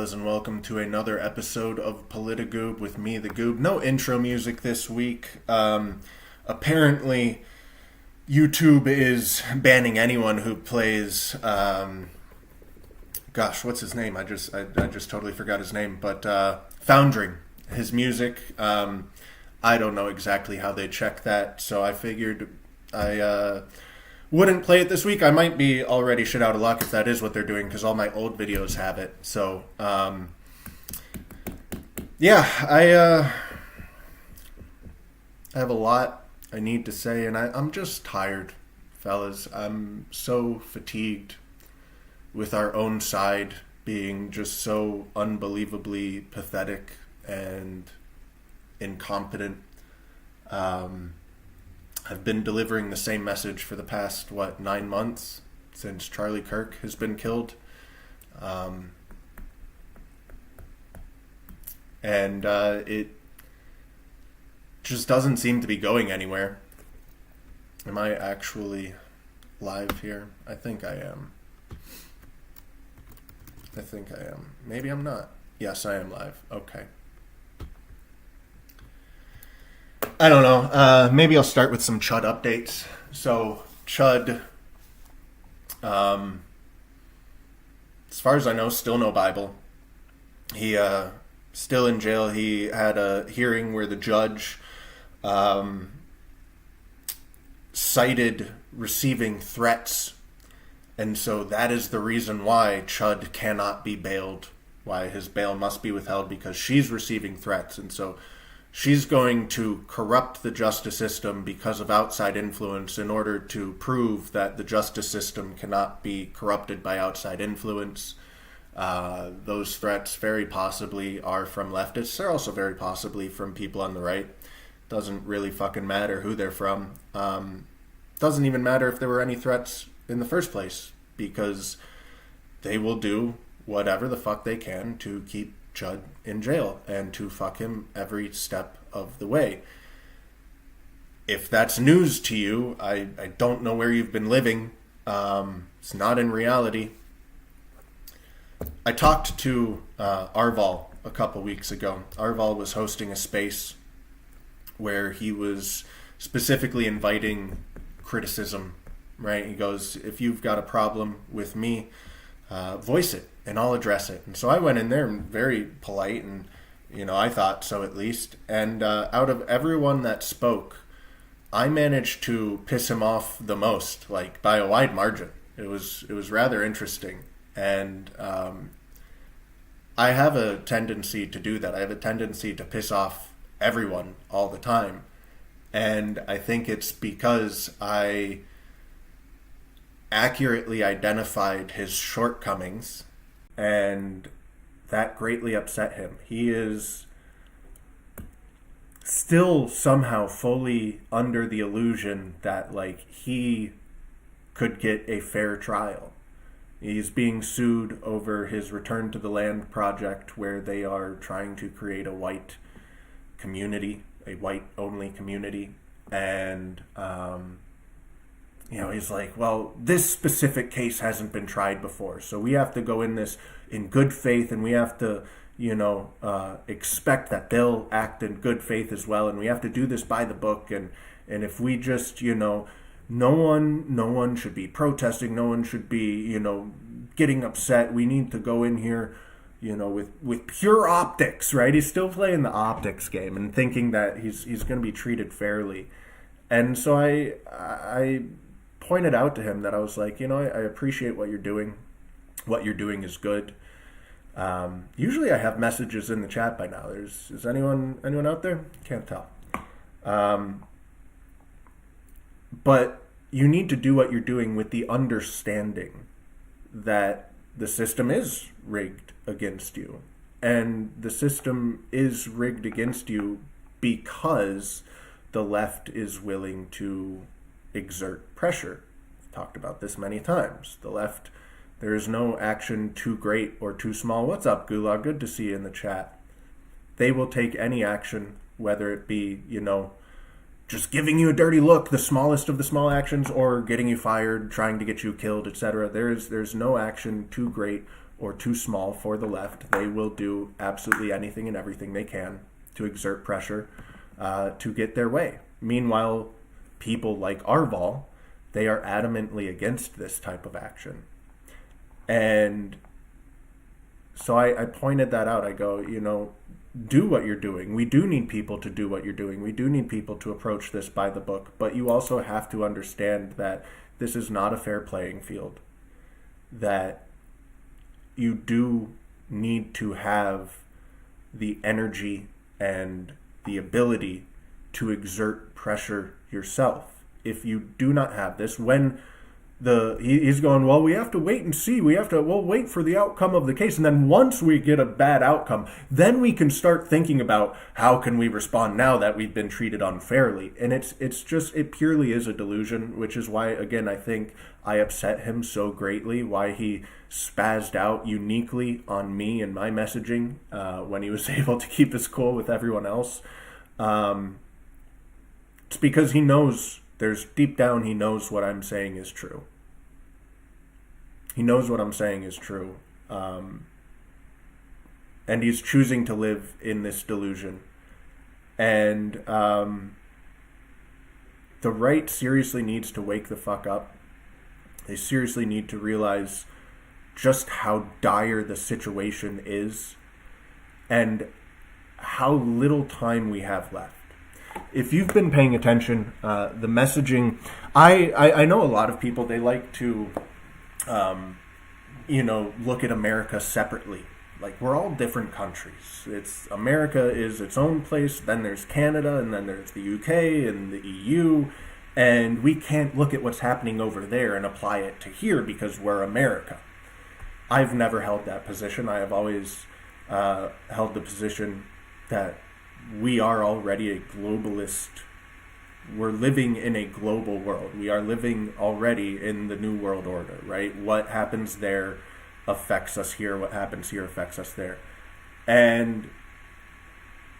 fellas, and welcome to another episode of PolitiGoob with me, the Goob. No intro music this week. Apparently, YouTube is banning anyone who plays, what's his name? I just totally forgot his name, but Foundering his music. I don't know exactly how they check that, so I figured I wouldn't play it this week. I might be already shit out of luck if that is what they're doing, because all my old videos have it. So, I have a lot I need to say, and I'm just tired, fellas. I'm so fatigued with our own side being just so unbelievably pathetic and incompetent. I've been delivering the same message for the past, 9 months since Charlie Kirk has been killed. It just doesn't seem to be going anywhere. Am I actually live here? I think I am. Maybe I'm not. Yes, I am live. Okay. I don't know. Maybe I'll start with some Chud updates. So, Chud, as far as I know, still no Bible. He, still in jail. He had a hearing where the judge, cited receiving threats. And so that is the reason why Chud cannot be bailed, why his bail must be withheld, because she's receiving threats. And so she's going to corrupt the justice system because of outside influence in order to prove that the justice system cannot be corrupted by outside influence. Those threats very possibly are from leftists. They're also very possibly from people on the right. Doesn't really fucking matter who they're from. Doesn't even matter if there were any threats in the first place, because they will do whatever the fuck they can to keep Chud in jail and to fuck him every step of the way. If that's news to you, I don't know where you've been living. It's not in reality. I talked to Arval a couple weeks ago. Arval was hosting a space where he was specifically inviting criticism, right? He goes, if you've got a problem with me, voice it and I'll address it. And so I went in there and very polite, and I thought so at least. And out of everyone that spoke, I managed to piss him off the most, like by a wide margin. It was rather interesting. And I have a tendency to do that. I have a tendency to piss off everyone all the time. And I think it's because I accurately identified his shortcomings, and that greatly upset him. He is still somehow fully under the illusion that he could get a fair trial. He's being sued over his Return to the Land project, where they are trying to create a white community, a white-only community. And, he's like, well, this specific case hasn't been tried before, so we have to go in this in good faith, and we have to, expect that they'll act in good faith as well, and we have to do this by the book, and if we just, no one should be protesting, no one should be, getting upset. We need to go in here, with pure optics, right? He's still playing the optics game and thinking that he's going to be treated fairly. And so I pointed out to him that I was like, I appreciate what you're doing. What you're doing is good. Usually I have messages in the chat by now. Is anyone out there? Can't tell. But you need to do what you're doing with the understanding that the system is rigged against you. And the system is rigged against you because the left is willing to exert pressure. I've talked about this many times. The left, there is no action too great or too small. What's up, Gulag? Good to see you in the chat. They will take any action, whether it be, just giving you a dirty look, the smallest of the small actions, or getting you fired, trying to get you killed, etc. There's no action too great or too small for the left, they will do absolutely anything and everything they can to exert pressure to get their way. Meanwhile, people like Arval, they are adamantly against this type of action. And so I pointed that out. I go, do what you're doing. We do need people to do what you're doing. We do need people to approach this by the book. But you also have to understand that this is not a fair playing field. That you do need to have the energy and the ability to exert pressure yourself. If you do not have this, when he's going, well, we have to wait and see. We'll wait for the outcome of the case. And then once we get a bad outcome, then we can start thinking about how can we respond now that we've been treated unfairly. And it purely is a delusion, which is why, again, I think I upset him so greatly, why he spazzed out uniquely on me and my messaging when he was able to keep his cool with everyone else. It's because he knows, deep down, he knows what I'm saying is true. He knows what I'm saying is true. And he's choosing to live in this delusion. And the right seriously needs to wake the fuck up. They seriously need to realize just how dire the situation is and how little time we have left. If you've been paying attention, the messaging, I know a lot of people, they like to, look at America separately. Like, we're all different countries. America is its own place, then there's Canada, and then there's the UK and the EU, and we can't look at what's happening over there and apply it to here because we're America. I've never held that position. I have always held the position that we are already a globalist. We're living in a global world. We are living already in the New World Order, right? What happens there affects us here. What happens here affects us there. And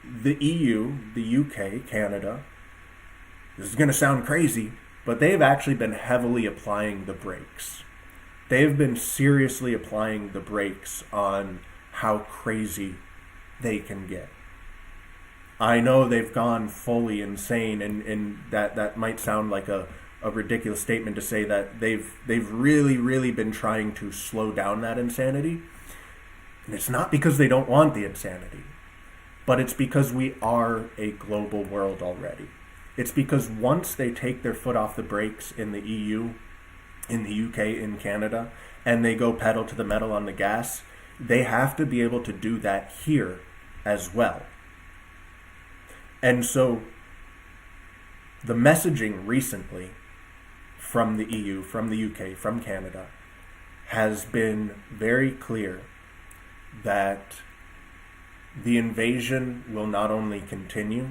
the EU, the UK, Canada, this is going to sound crazy, but they've actually been heavily applying the brakes. They've been seriously applying the brakes on how crazy they can get. I know they've gone fully insane, and that might sound like a ridiculous statement to say that they've really, really been trying to slow down that insanity. And it's not because they don't want the insanity, but it's because we are a global world already. It's because once they take their foot off the brakes in the EU, in the UK, in Canada, and they go pedal to the metal on the gas, they have to be able to do that here as well. And so the messaging recently from the EU, from the UK, from Canada, has been very clear that the invasion will not only continue,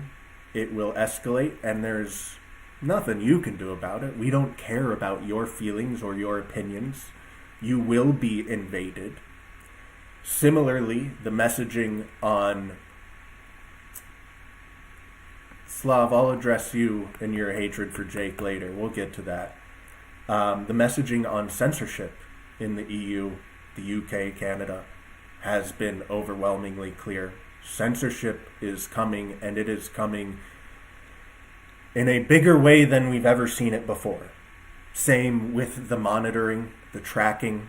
it will escalate, and there's nothing you can do about it. We don't care about your feelings or your opinions. You will be invaded. Similarly, the messaging on Slav, I'll address you and your hatred for Jake later. We'll get to that. The messaging on censorship in the EU, the UK, Canada, has been overwhelmingly clear. Censorship is coming, and it is coming in a bigger way than we've ever seen it before. Same with the monitoring, the tracking,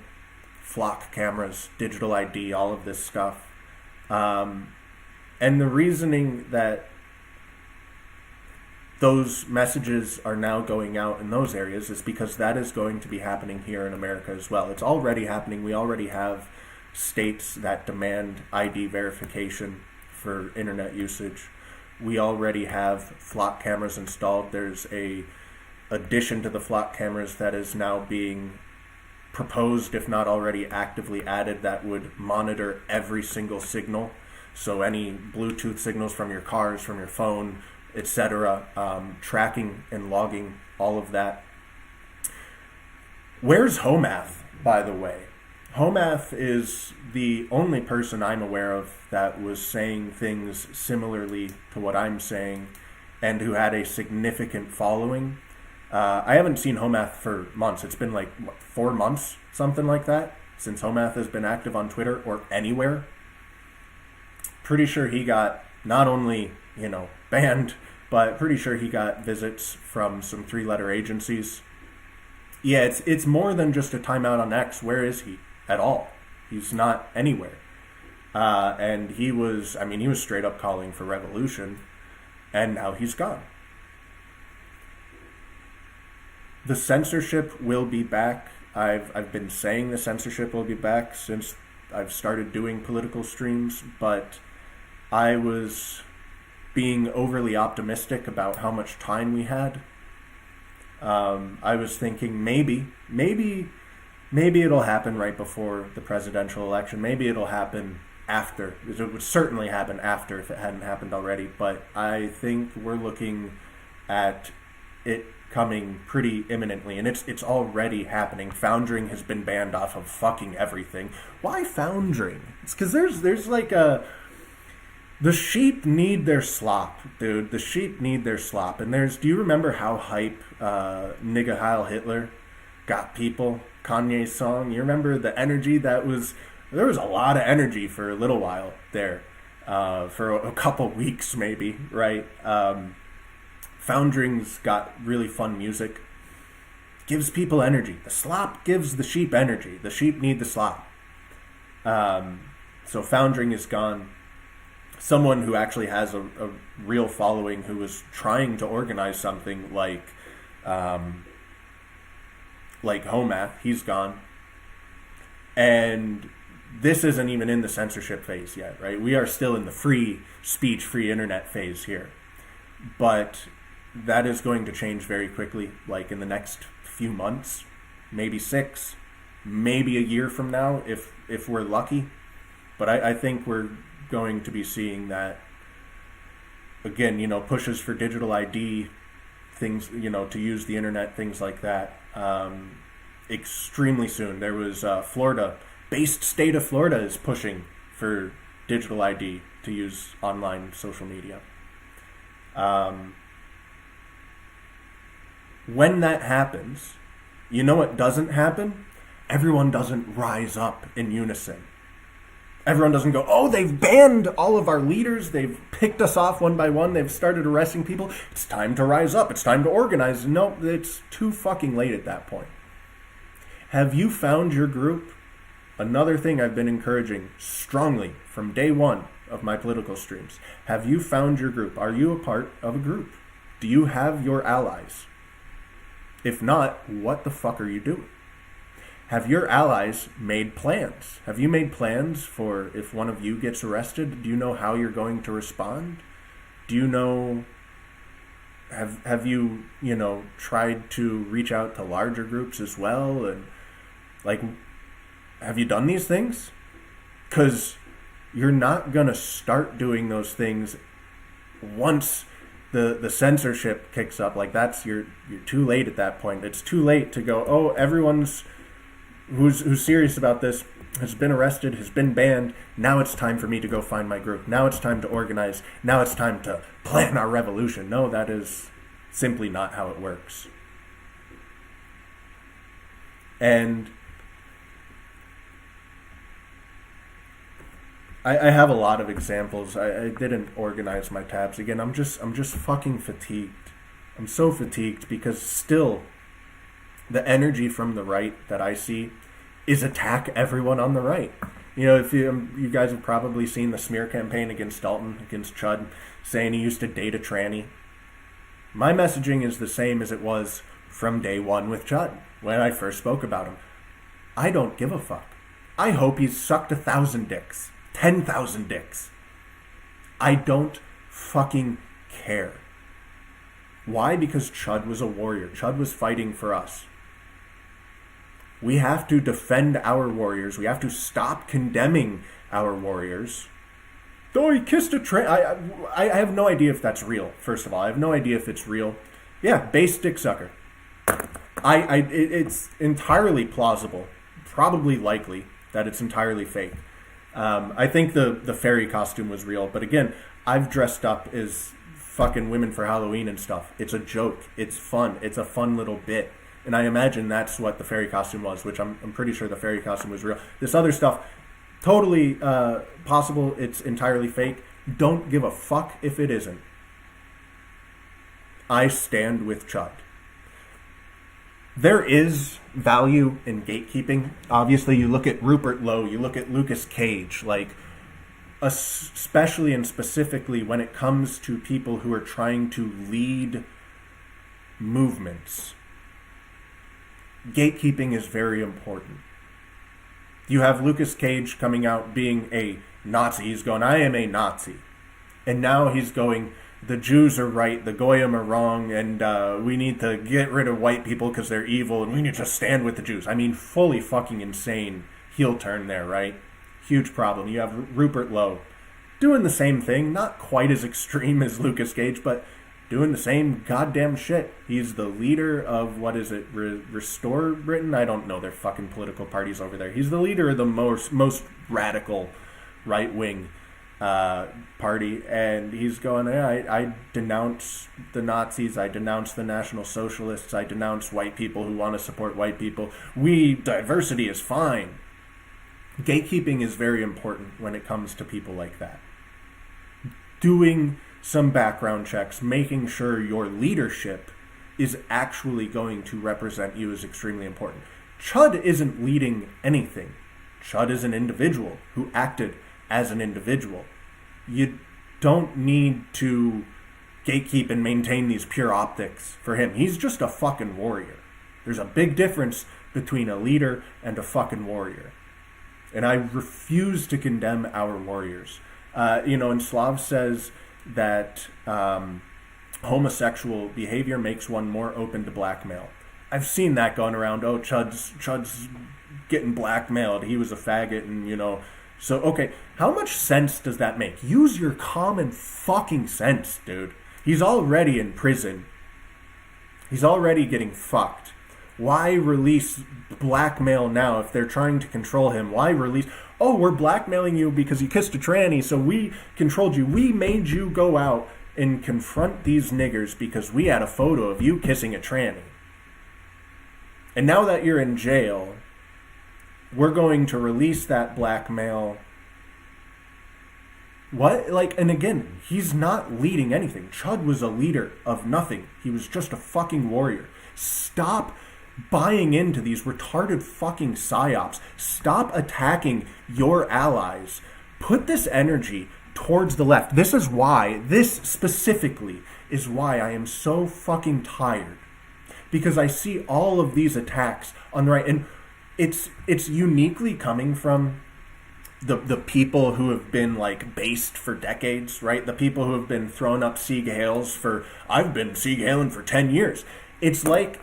flock cameras, digital ID, all of this stuff. And the reasoning that those messages are now going out in those areas is because that is going to be happening here in America as well. It's already happening. We already have states that demand ID verification for internet usage. We already have flock cameras installed. There's a addition to the flock cameras that is now being proposed, if not already actively added, that would monitor every single signal. So any Bluetooth signals from your cars, from your phone, etc., tracking and logging all of that. Where's Homath, by the way? Homath is the only person I'm aware of that was saying things similarly to what I'm saying and who had a significant following. I haven't seen Homath for months. It's been 4 months, something like that, since Homath has been active on Twitter or anywhere. Pretty sure he got not only, banned, but pretty sure he got visits from some 3-letter agencies. Yeah, it's more than just a timeout on X. Where is he at all? He's not anywhere. And he was straight up calling for revolution, and now he's gone. The censorship will be back. I've been saying the censorship will be back since I've started doing political streams, but I was being overly optimistic about how much time we had. I was thinking maybe it'll happen right before the presidential election. Maybe it'll happen after. It would certainly happen after if it hadn't happened already. But I think we're looking at it coming pretty imminently, and it's already happening. Foundering has been banned off of fucking everything. Why foundering? It's because there's like the sheep need their slop, dude. The sheep need their slop. And do you remember how hype Nigga Heil Hitler got people? Kanye's song. You remember the energy there was a lot of energy for a little while there, for a couple weeks maybe, right? Foundering's got really fun music. Gives people energy. The slop gives the sheep energy. The sheep need the slop. So Foundering is gone. Someone who actually has a real following, who was trying to organize something like Homath, he's gone. And this isn't even in the censorship phase yet, right? We are still in the free speech, free internet phase here. But that is going to change very quickly, like in the next few months, maybe 6, maybe a year from now, if we're lucky. But I think we're going to be seeing that, again, pushes for digital ID, things, to use the internet, things like that, extremely soon. There was Florida-based state of Florida is pushing for digital ID to use online social media. When that happens, what doesn't happen? Everyone doesn't rise up in unison. Everyone doesn't go, oh, they've banned all of our leaders. They've picked us off one by one. They've started arresting people. It's time to rise up. It's time to organize. No, it's too fucking late at that point. Have you found your group? Another thing I've been encouraging strongly from day one of my political streams. Have you found your group? Are you a part of a group? Do you have your allies? If not, what the fuck are you doing? Have your allies made plans? Have you made plans for if one of you gets arrested? Do you know how you're going to respond? Do you know, have you, tried to reach out to larger groups as well? And have you done these things? Because you're not going to start doing those things once the censorship kicks up. You're too late at that point. It's too late to go, oh, everyone's who's serious about this has been arrested, has been banned. Now it's time for me to go find my group. Now it's time to organize. Now it's time to plan our revolution. No, that is simply not how it works. And I have a lot of examples. I didn't organize my tabs again. I'm just fucking fatigued. I'm so fatigued because still the energy from the right that I see is attack everyone on the right. If you guys have probably seen the smear campaign against Dalton, against Chud, saying he used to date a tranny. My messaging is the same as it was from day one with Chud, when I first spoke about him. I don't give a fuck. I hope he's sucked 1,000 dicks. 10,000 dicks. I don't fucking care. Why? Because Chud was a warrior. Chud was fighting for us. We have to defend our warriors. We have to stop condemning our warriors. Oh, he kissed a train. I have no idea if that's real, first of all. I have no idea if it's real. Yeah, base dick sucker. It's entirely plausible, probably likely, that it's entirely fake. I think the fairy costume was real, but again, I've dressed up as fucking women for Halloween and stuff. It's a joke. It's fun. It's a fun little bit. And I imagine that's what the fairy costume was, which I'm pretty sure the fairy costume was real. This other stuff, totally possible it's entirely fake. Don't give a fuck if it isn't. I stand with Chud. There is value in gatekeeping. Obviously, you look at Rupert Lowe, you look at Lucas Cage, like, especially and specifically when it comes to people who are trying to lead movements. Gatekeeping is very important. You have Lucas Cage coming out being a Nazi. He's going, I am a Nazi. And now he's going, the Jews are right, the Goyim are wrong, and we need to get rid of white people because they're evil, and we need to stand with the Jews. I mean, fully fucking insane heel turn there, right? Huge problem. You have Rupert Lowe doing the same thing, not quite as extreme as Lucas Cage, but doing the same goddamn shit. He's the leader of, what is it, Restore Britain? I don't know their fucking political parties over there. He's the leader of the most radical right-wing party, and he's going, I denounce the Nazis, I denounce the National Socialists, I denounce white people who want to support white people. Diversity is fine. Gatekeeping is very important when it comes to people like that. Doing some background checks, making sure your leadership is actually going to represent you is extremely important. Chud isn't leading anything. Chud is an individual who acted as an individual. You don't need to gatekeep and maintain these pure optics for him. He's just a fucking warrior. There's a big difference between a leader and a fucking warrior. And I refuse to condemn our warriors. And Slav says that homosexual behavior makes one more open to blackmail. I've seen that going around. Oh, Chud's getting blackmailed. He was a faggot, and So, okay, how much sense does that make? Use your common fucking sense, dude. He's already in prison. He's already getting fucked. Why release blackmail now if they're trying to control him? Why release, oh, we're blackmailing you because you kissed a tranny, so we controlled you. We made you go out and confront these niggers because we had a photo of you kissing a tranny. And now that you're in jail, we're going to release that blackmail. What? And again, he's not leading anything. Chud was a leader of nothing. He was just a fucking warrior. Stop buying into these retarded fucking psyops. Stop attacking your allies. Put this energy towards the left. This specifically is why I am so fucking tired. Because I see all of these attacks on the right, and it's uniquely coming from the people who have been based for decades, right? The people who have been throwing up Sieg Heils I've been Sieg Heiling for 10 years. It's like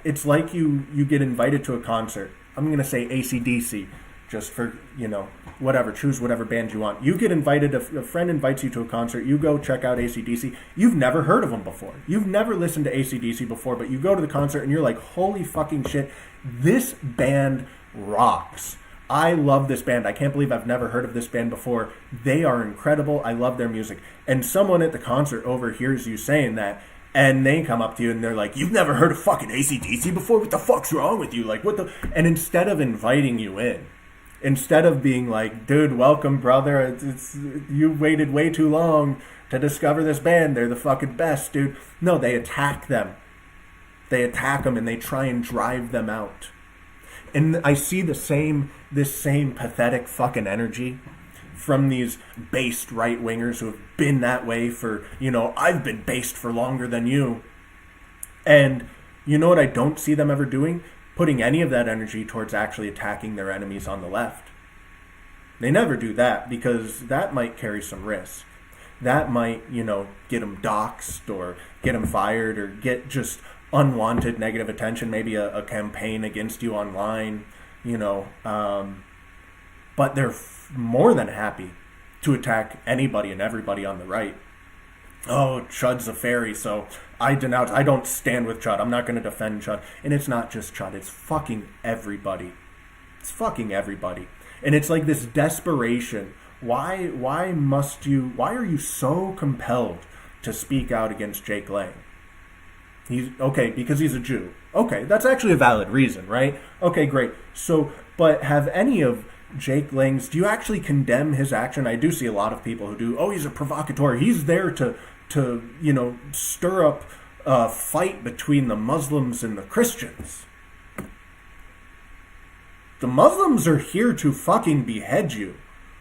you get invited to a concert. I'm going to say AC/DC, just for, whatever, choose whatever band you want. You get invited, a friend invites you to a concert, you go check out AC/DC. You've never heard of them before. You've never listened to AC/DC before, but you go to the concert and you're like, holy fucking shit, this band rocks. I love this band. I can't believe I've never heard of this band before. They are incredible. I love their music. And someone at the concert overhears you saying that, and they come up to you and they're like, you've never heard of fucking AC/DC before? What the fuck's wrong with you? And instead of inviting you in, instead of being like, dude, welcome, brother, it's you waited way too long to discover this band. They're the fucking best, dude. No, they attack them. They attack them and they try and drive them out. And I see this same pathetic fucking energy from these based right-wingers who have been that way for, I've been based for longer than you. And you know what I don't see them ever doing? Putting any of that energy towards actually attacking their enemies on the left. They never do that because that might carry some risk. That might, get them doxxed or get them fired or get just unwanted negative attention, maybe a campaign against you online, but they're more than happy to attack anybody and everybody on the right. Oh, Chud's a fairy, so I don't stand with Chud. I'm not going to defend Chud. And it's not just Chud, it's fucking everybody. It's fucking everybody. And it's like this desperation. Why are you so compelled to speak out against Jake Lang? He's okay because he's a Jew. Okay, that's actually a valid reason, right? Okay, great. So, but have any of Jake Lang's, do you actually condemn his action? I do see a lot of people who do. Oh, he's a provocateur. He's there to stir up a fight between the Muslims and the Christians. The Muslims are here to fucking behead you.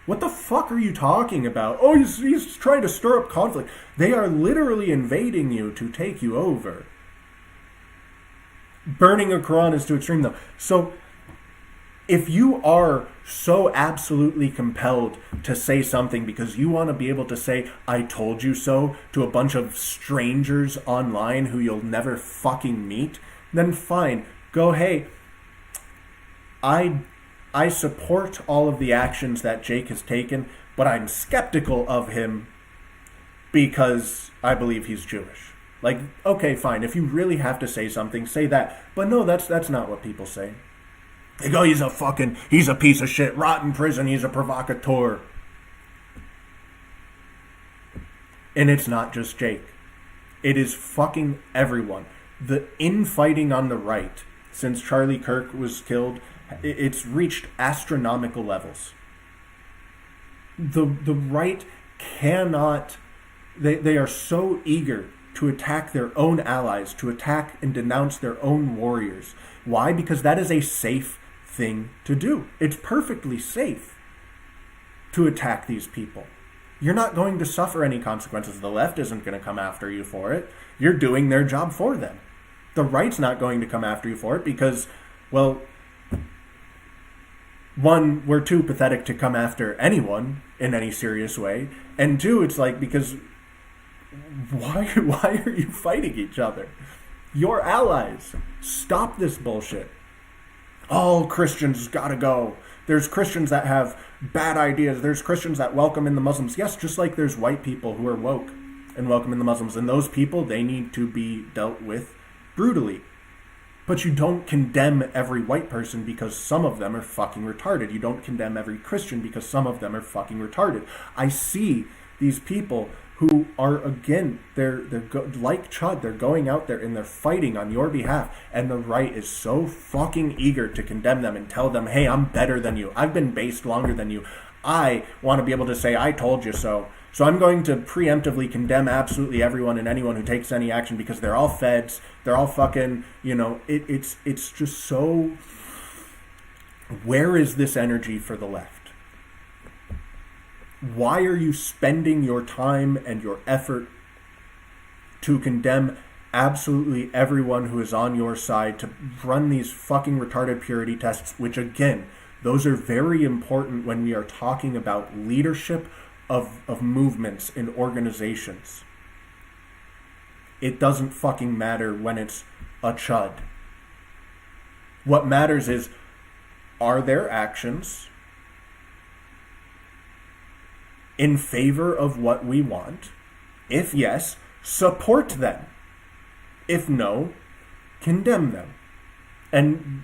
What the fuck are you talking about? Oh, he's trying to stir up conflict. They are literally invading you to take you over. Burning a Quran is too extreme, though. So, if you are so absolutely compelled to say something because you want to be able to say, I told you so, to a bunch of strangers online who you'll never fucking meet, then fine. Go, hey, I support all of the actions that Jake has taken, but I'm skeptical of him because I believe he's Jewish. Like, okay, fine. If you really have to say something, say that. But no, that's not what people say. They go, he's a piece of shit, rot in prison, he's a provocateur. And it's not just Jake. It is fucking everyone. The infighting on the right, since Charlie Kirk was killed, it's reached astronomical levels. The right cannot, they are so eager to attack their own allies, to attack and denounce their own warriors. Why? Because that is a safe thing to do. It's perfectly safe to attack these people. You're not going to suffer any consequences. The left isn't going to come after you for it. You're doing their job for them. The right's not going to come after you for it because, well, one, we're too pathetic to come after anyone in any serious way. And two, it's like, because why are you fighting each other? You're allies. Stop this bullshit. All Christians gotta go. There's Christians that have bad ideas. There's Christians that welcome in the Muslims. Yes, just like there's white people who are woke and welcome in the Muslims. And those people, they need to be dealt with brutally. But you don't condemn every white person because some of them are fucking retarded. You don't condemn every Christian because some of them are fucking retarded. I see these people who are, again, they're like Chud, they're going out there and they're fighting on your behalf, and the right is so fucking eager to condemn them and tell them, hey, I'm better than you. I've been based longer than you. I want to be able to say, I told you so. So I'm going to preemptively condemn absolutely everyone and anyone who takes any action because they're all feds, they're all fucking, it's just so... Where is this energy for the left? Why are you spending your time and your effort to condemn absolutely everyone who is on your side, to run these fucking retarded purity tests, which again, those are very important when we are talking about leadership of movements in organizations. It doesn't fucking matter when it's a Chud. What matters is, are their actions in favor of what we want? If yes, support them. If no, condemn them. And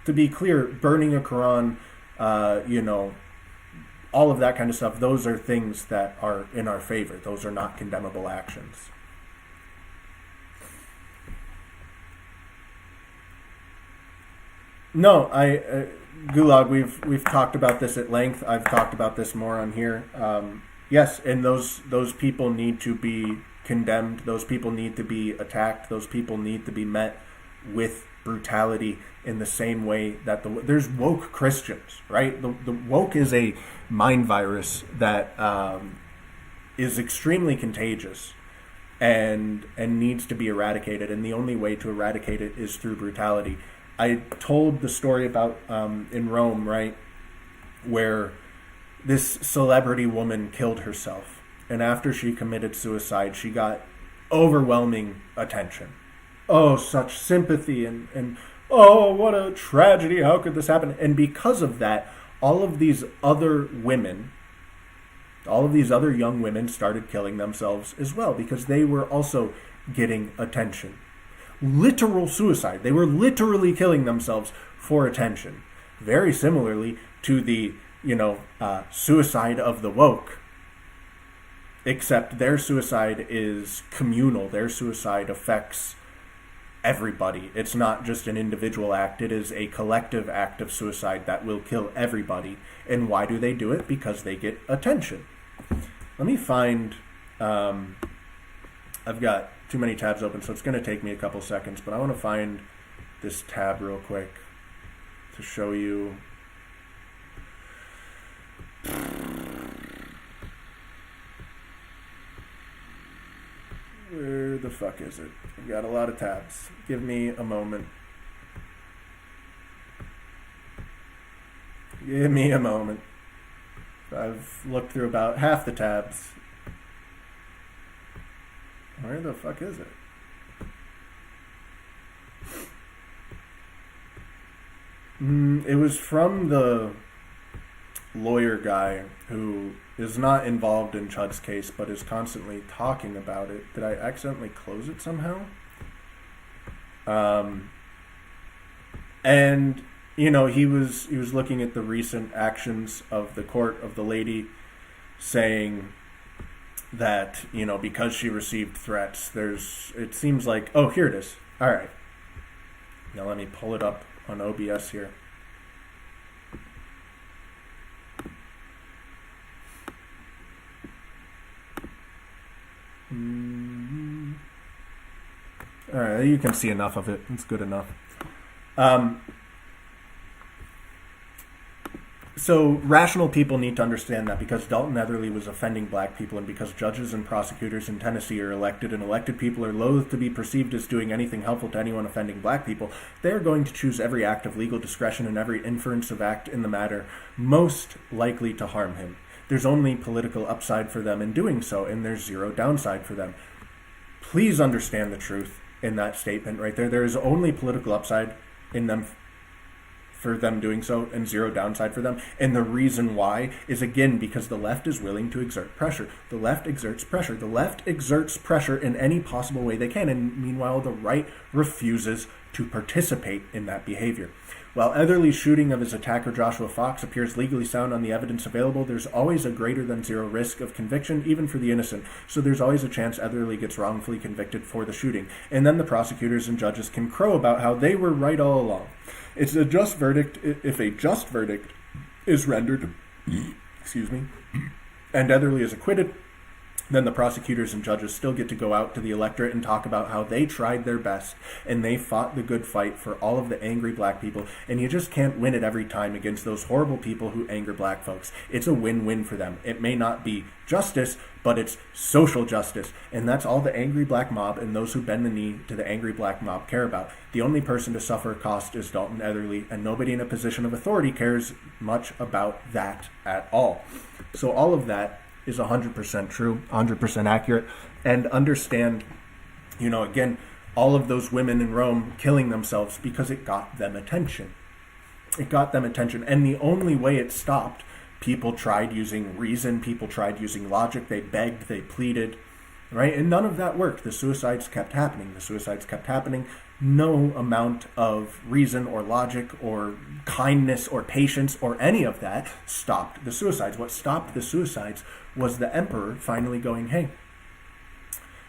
to be clear, burning a Quran, all of that kind of stuff, those are things that are in our favor. Those are not condemnable actions. No, Gulag, we've talked about this at length. I've talked about this more on here. Yes, and those people need to be condemned. Those people need to be attacked. Those people need to be met with brutality in the same way that there's woke Christians, right? The woke is a mind virus that is extremely contagious and needs to be eradicated. And the only way to eradicate it is through brutality. I told the story about in Rome, right, where this celebrity woman killed herself. And after she committed suicide, she got overwhelming attention. Oh, such sympathy and oh, what a tragedy. How could this happen? And because of that, all of these other women, all of these other young women started killing themselves as well because they were also getting attention. Literal suicide. They were literally killing themselves for attention. Very similarly to the, suicide of the woke. Except their suicide is communal. Their suicide affects everybody. It's not just an individual act. It is a collective act of suicide that will kill everybody. And why do they do it? Because they get attention. Let me find... I've got too many tabs open, so it's going to take me a couple seconds, but I want to find this tab real quick to show you. Where the fuck is it? I've got a lot of tabs. Give me a moment. Give me a moment. I've looked through about half the tabs. Where the fuck is it? It was from the lawyer guy who is not involved in Chud's case, but is constantly talking about it. Did I accidentally close it somehow? And you know, he was looking at the recent actions of the court, of the lady, saying that, you know, because she received threats, it seems like, oh, here it is. All right. Now let me pull it up on OBS here. All right, you can see enough of it. It's good enough. So rational people need to understand that because Dalton Netherly was offending black people, and because judges and prosecutors in Tennessee are elected, and elected people are loath to be perceived as doing anything helpful to anyone offending black people, they are going to choose every act of legal discretion and every inference of act in the matter most likely to harm him. There's only political upside for them in doing so, and there's zero downside for them. Please understand the truth in that statement right there. There is only political upside in them for them doing so, and zero downside for them. And the reason why is, again, because the left is willing to exert pressure. The left exerts pressure. The left exerts pressure in any possible way they can, and meanwhile the right refuses to participate in that behavior. While Etherly's shooting of his attacker Joshua Fox appears legally sound on the evidence available, there's always a greater than zero risk of conviction, even for the innocent. So there's always a chance Etherly gets wrongfully convicted for the shooting. And then the prosecutors and judges can crow about how they were right all along. It's a just verdict if a just verdict is rendered, excuse me, and Etherly is acquitted. Then the prosecutors and judges still get to go out to the electorate and talk about how they tried their best and they fought the good fight for all of the angry black people. And you just can't win it every time against those horrible people who anger black folks. It's a win-win for them. It may not be justice, but it's social justice. And that's all the angry black mob and those who bend the knee to the angry black mob care about. The only person to suffer cost is Dalton Etherly, and nobody in a position of authority cares much about that at all. So all of that is 100% true, 100% accurate, and understand, you know, again, all of those women in Rome killing themselves because it got them attention. It got them attention, and the only way it stopped, people tried using reason, people tried using logic, they begged, they pleaded, right? And none of that worked. The suicides kept happening. The suicides kept happening. No amount of reason or logic or kindness or patience or any of that stopped the suicides. What stopped the suicides was the emperor finally going, hey,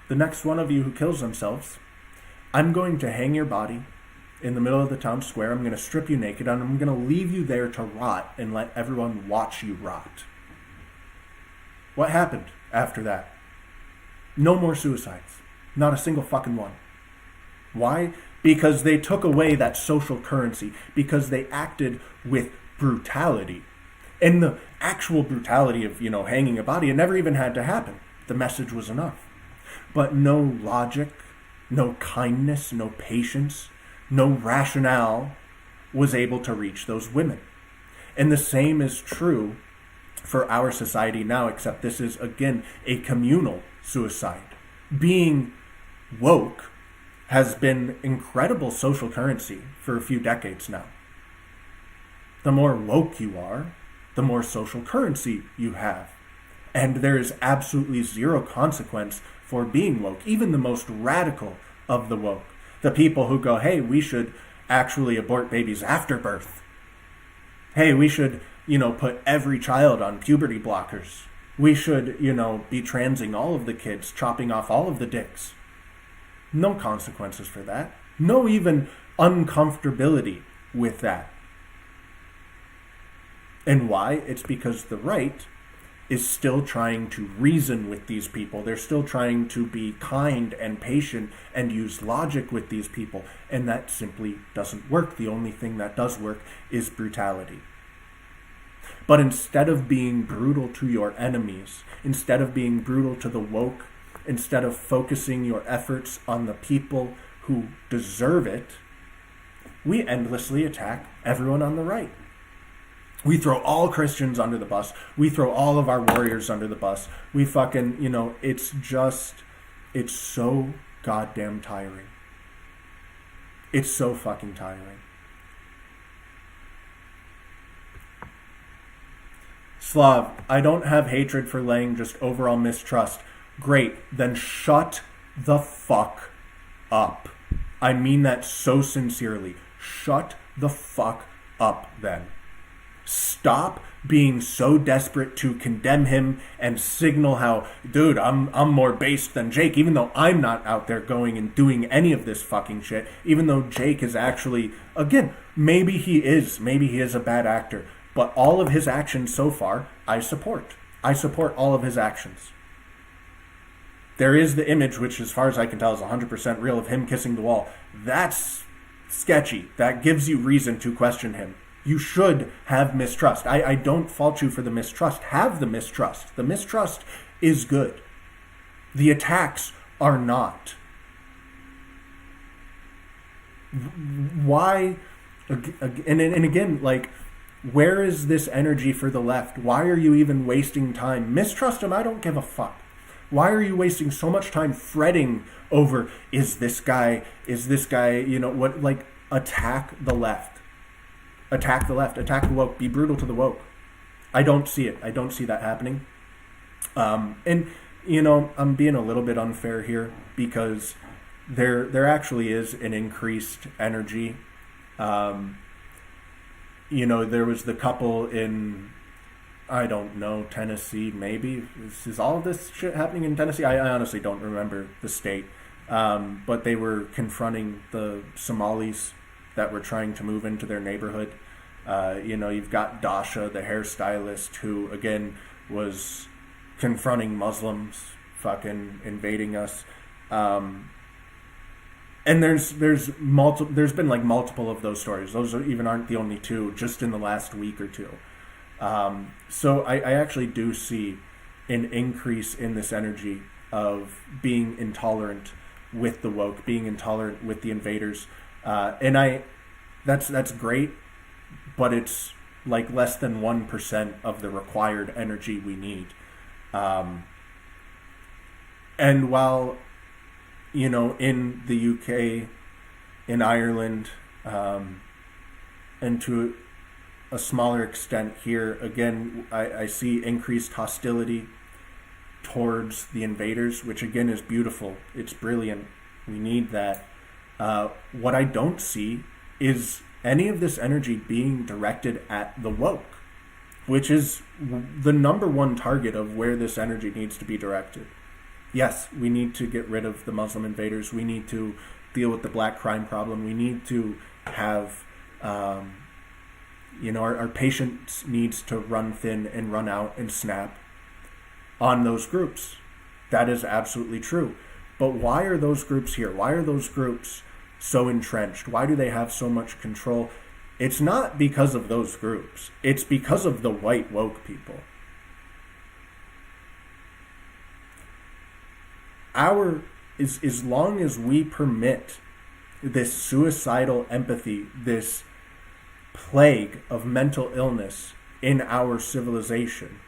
the next one of you who kills themselves, I'm going to hang your body in the middle of the town square. I'm going to strip you naked, and I'm going to leave you there to rot and let everyone watch you rot. What happened after that? No more suicides. Not a single fucking one. Why? Because they took away that social currency, because they acted with brutality. And the actual brutality of, you know, hanging a body, it never even had to happen. The message was enough. But no logic, no kindness, no patience, no rationale was able to reach those women. And the same is true for our society now, except this is, again, a communal suicide. Being woke has been incredible social currency for a few decades now. The more woke you are, the more social currency you have. And there is absolutely zero consequence for being woke, even the most radical of the woke. The people who go, hey, we should actually abort babies after birth. Hey, we should, you know, put every child on puberty blockers. We should, you know, be transing all of the kids, chopping off all of the dicks. No consequences for that. No even uncomfortability with that. And why? It's because the right is still trying to reason with these people. They're still trying to be kind and patient and use logic with these people. And that simply doesn't work. The only thing that does work is brutality. But instead of being brutal to your enemies, instead of being brutal to the woke, instead of focusing your efforts on the people who deserve it, we endlessly attack everyone on the right. We throw all Christians under the bus. We throw all of our warriors under the bus. We fucking, it's so goddamn tiring. It's so fucking tiring. Slav, I don't have hatred for Lang, just overall mistrust. Great, then shut the fuck up. I mean that so sincerely. Shut the fuck up then. Stop being so desperate to condemn him and signal how, dude, I'm more based than Jake, even though I'm not out there going and doing any of this fucking shit, even though Jake is actually, again, maybe he is a bad actor, but all of his actions so far, I support. I support all of his actions. There is the image, which as far as I can tell is 100% real, of him kissing the wall. That's sketchy. That gives you reason to question him. You should have mistrust. I don't fault you for the mistrust. Have the mistrust. The mistrust is good. The attacks are not. Why? And again, like, where is this energy for the left? Why are you even wasting time? Mistrust him. I don't give a fuck. Why are you wasting so much time fretting over, is this guy, what, like, attack the left. Attack the left, attack the woke, be brutal to the woke. I don't see it. I don't see that happening. And, I'm being a little bit unfair here because there actually is an increased energy. There was the couple in, I don't know, Tennessee, maybe. Is all of this shit happening in Tennessee? I honestly don't remember the state. But they were confronting the Somalis that were trying to move into their neighborhood. You've got Dasha, the hairstylist, who, again, was confronting Muslims, fucking invading us. And there's been like multiple of those stories. Those aren't the only two, just in the last week or two. So I actually do see an increase in this energy of being intolerant with the woke, being intolerant with the invaders. And that's great, but it's like less than 1% of the required energy we need. And while, in the UK, in Ireland, and to a smaller extent here, again, I see increased hostility towards the invaders, which again is beautiful. It's brilliant. We need that. What I don't see is any of this energy being directed at the woke, which is the number one target of where this energy needs to be directed. Yes, we need to get rid of the Muslim invaders. We need to deal with the black crime problem. We need to have, our patience needs to run thin and run out and snap on those groups. That is absolutely true. But why are those groups here? Why are those groups so entrenched? Why do they have so much control? It's not because of those groups. It's because of the white woke people. As long as we permit this suicidal empathy, this plague of mental illness in our civilization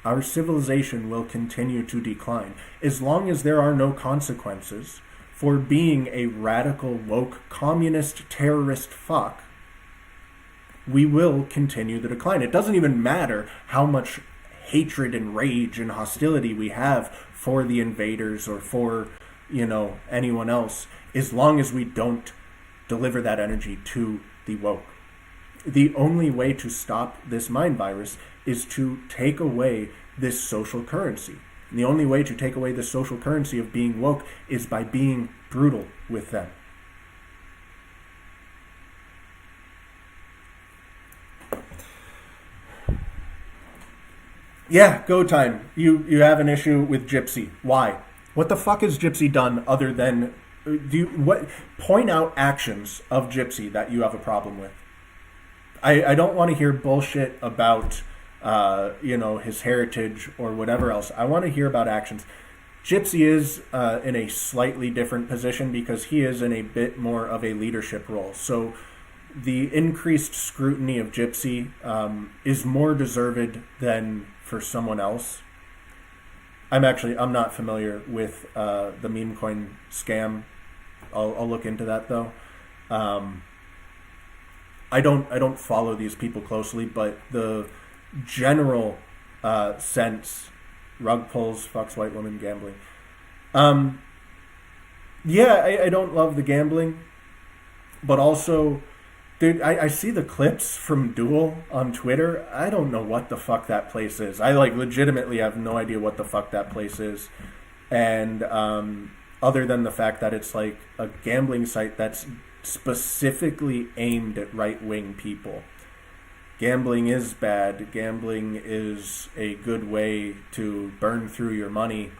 will continue to decline. As long as there are no consequences for being a radical, woke, communist, terrorist fuck, we will continue the decline. It doesn't even matter how much hatred and rage and hostility we have for the invaders or for, anyone else, as long as we don't deliver that energy to the woke. The only way to stop this mind virus is to take away this social currency. And the only way to take away this social currency of being woke is by being brutal with them. Yeah, go time. You have an issue with Gypsy. Why? What the fuck has Gypsy done other than point out actions of Gypsy that you have a problem with? I don't want to hear bullshit about his heritage or whatever else. I want to hear about actions. Gypsy is in a slightly different position because he is in a bit more of a leadership role. So the increased scrutiny of Gypsy is more deserved than for someone else. I'm not familiar with the meme coin scam. I'll look into that though. I don't follow these people closely, but the general sense, rug pulls, fucks white women, gambling. I don't love the gambling, but also, dude, I see the clips from Duel on Twitter. I don't know what the fuck that place is. I legitimately have no idea what the fuck that place is, and other than the fact that it's like a gambling site that's specifically aimed at right-wing people. Gambling is bad. Gambling is a good way to burn through your money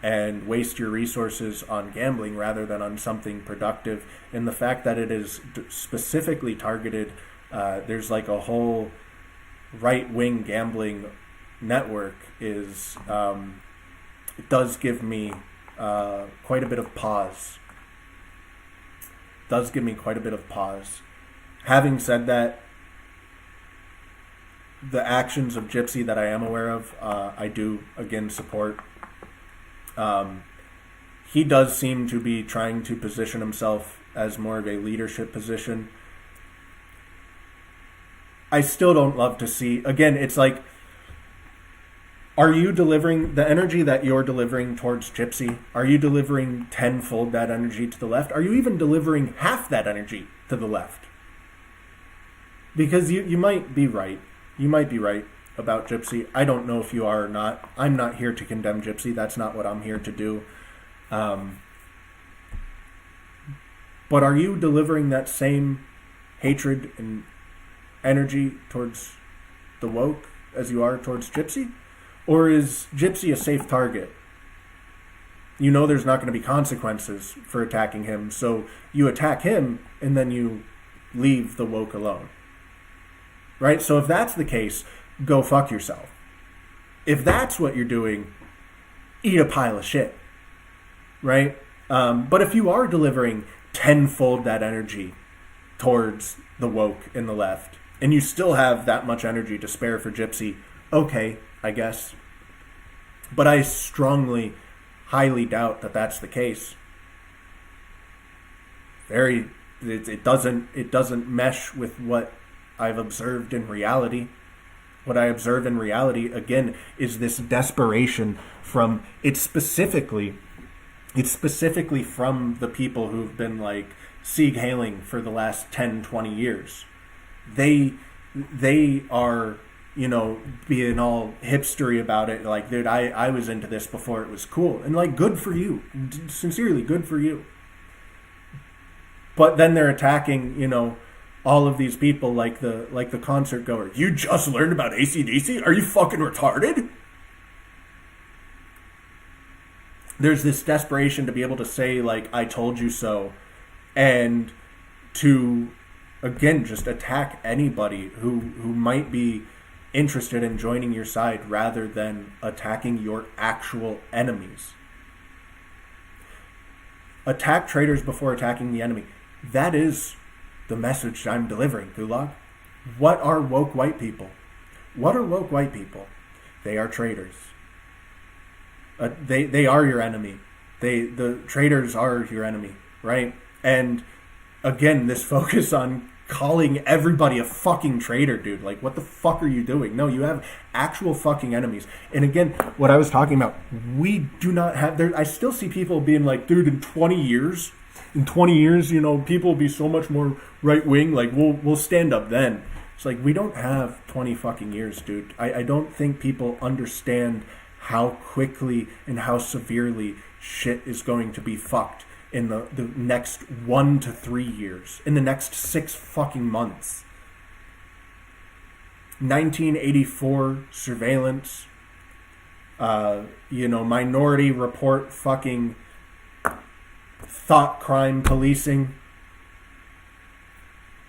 and waste your resources on gambling rather than on something productive. And the fact that it is specifically targeted, there's like a whole right-wing gambling network is, it does give me quite a bit of pause. Having said that, the actions of Gypsy that I am aware of, I do again support. He does seem to be trying to position himself as more of a leadership position. I still don't love to see, again, it's like, are you delivering the energy that you're delivering towards Gypsy? Are you delivering tenfold that energy to the left? Are you even delivering half that energy to the left? Because you might be right. You might be right about Gypsy. I don't know if you are or not. I'm not here to condemn Gypsy. That's not what I'm here to do. But are you delivering that same hatred and energy towards the woke as you are towards Gypsy? Or is Gypsy a safe target? You know there's not going to be consequences for attacking him, so you attack him and then you leave the woke alone. Right? So if that's the case, go fuck yourself. If that's what you're doing, eat a pile of shit. Right? But if you are delivering tenfold that energy towards the woke and the left, and you still have that much energy to spare for Gypsy, okay, I guess. But I strongly, highly doubt that that's the case. It doesn't mesh with what I've observed in reality. What I observe in reality, again, is this desperation from, it's specifically from the people who've been like Sieg Heiling for the last 10, 20 years. They are, being all hipstery about it. Like, dude, I was into this before it was cool. And like, good for you. Sincerely, good for you. But then they're attacking, all of these people like the concert goer. You just learned about AC/DC? Are you fucking retarded? There's this desperation to be able to say, like, I told you so. And to, again, just attack anybody who might be interested in joining your side rather than attacking your actual enemies. Attack traitors before attacking the enemy. That is the message I'm delivering, Gulag. What are woke white people? What are woke white people? They are traitors. They are your enemy. The traitors are your enemy, right? And again, this focus on calling everybody a fucking traitor, dude. Like, what the fuck are you doing? No, you have actual fucking enemies. And again, what I was talking about, we do not have... I still see people being like, dude, in 20 years, people will be so much more right-wing. Like, we'll stand up then. It's like, we don't have 20 fucking years, dude. I don't think people understand how quickly and how severely shit is going to be fucked in the next 1 to 3 years, in the next 6 fucking months. 1984 surveillance, Minority Report fucking thought crime policing,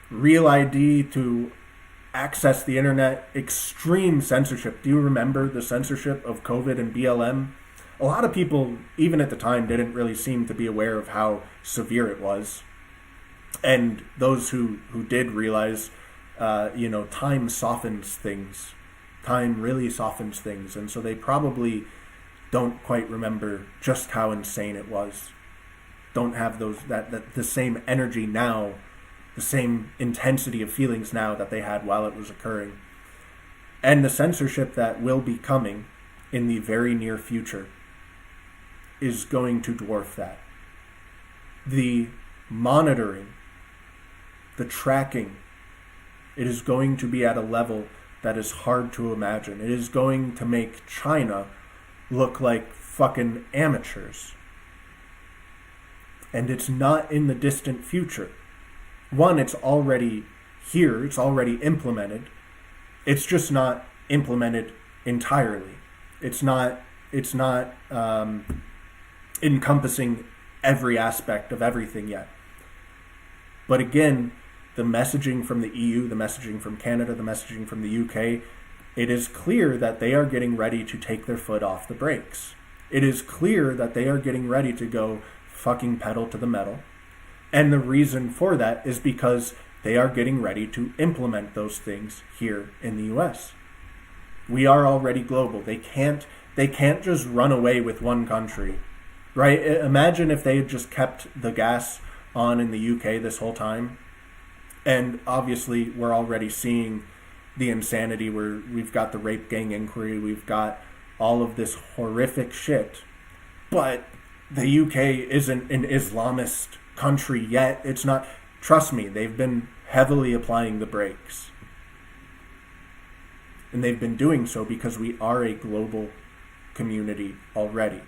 Real ID to access the internet, extreme censorship. Do you remember the censorship of COVID and BLM? A lot of people, even at the time, didn't really seem to be aware of how severe it was. And those who did realize, time softens things. Time really softens things. And so they probably don't quite remember just how insane it was. Don't have the same energy now, the same intensity of feelings now that they had while it was occurring. And the censorship that will be coming in the very near future is going to dwarf that. The monitoring, the tracking, it is going to be at a level that is hard to imagine. It is going to make China look like fucking amateurs. And it's not in the distant future. One, it's already here, it's already implemented. It's just not implemented entirely. It's not encompassing every aspect of everything yet. But again, the messaging from the EU, the messaging from Canada, the messaging from the UK, it is clear that they are getting ready to take their foot off the brakes. It is clear that they are getting ready to go fucking pedal to the metal. And the reason for that is because they are getting ready to implement those things here in the US. We are already global. They can't just run away with one country, right? Imagine if they had just kept the gas on in the UK this whole time. And obviously we're already seeing the insanity where we've got the rape gang inquiry, we've got all of this horrific shit. But the UK isn't an Islamist country yet. It's not. Trust me, they've been heavily applying the brakes. And they've been doing so because we are a global community already.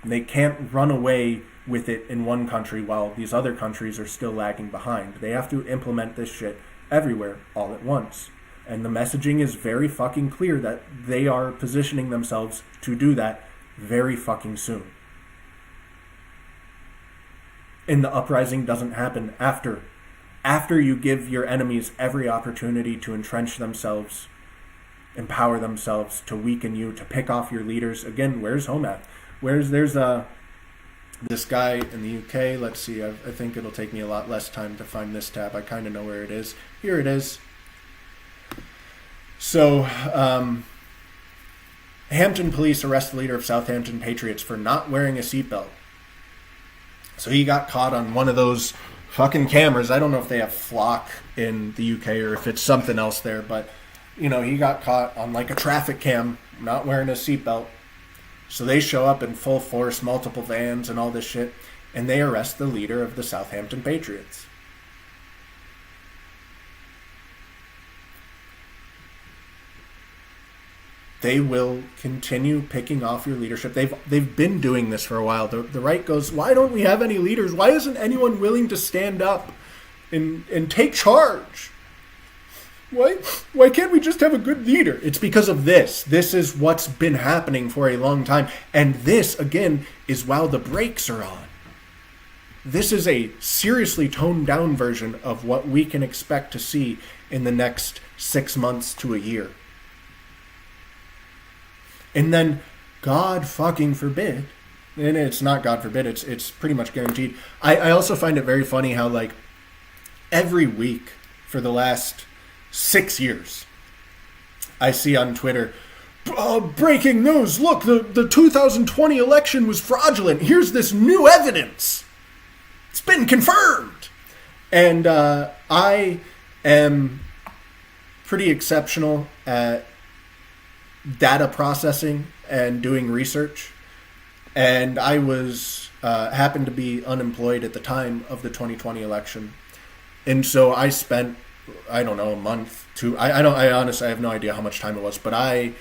And they can't run away with it in one country while these other countries are still lagging behind. They have to implement this shit everywhere all at once. And the messaging is very fucking clear that they are positioning themselves to do that very fucking soon. And the uprising doesn't happen after you give your enemies every opportunity to entrench themselves, empower themselves, to weaken you, to pick off your leaders. Again, where's home at? There's this guy in the UK. Let's see, I think it'll take me a lot less time to find this tab. I kind of know where it is. Here it is. So, Hampton police arrest the leader of Southampton Patriots for not wearing a seatbelt. So he got caught on one of those fucking cameras. I don't know if they have flock in the UK or if it's something else there, but, he got caught on like a traffic cam, not wearing a seatbelt. So they show up in full force, multiple vans and all this shit, and they arrest the leader of the Southampton Patriots. They will continue picking off your leadership. They've been doing this for a while. The right goes, why don't we have any leaders? Why isn't anyone willing to stand up and take charge? Why can't we just have a good leader? It's because of this. This is what's been happening for a long time. And this, again, is while the brakes are on. This is a seriously toned down version of what we can expect to see in the next 6 months to a year. And then, God fucking forbid, and it's not God forbid, it's pretty much guaranteed. I also find it very funny how, like, every week for the last 6 years, I see on Twitter, breaking news, look, the 2020 election was fraudulent. Here's this new evidence. It's been confirmed. And I am pretty exceptional at data processing and doing research, and I was happened to be unemployed at the time of the 2020 election, and so I spent a month to I honestly have no idea how much time it was, but I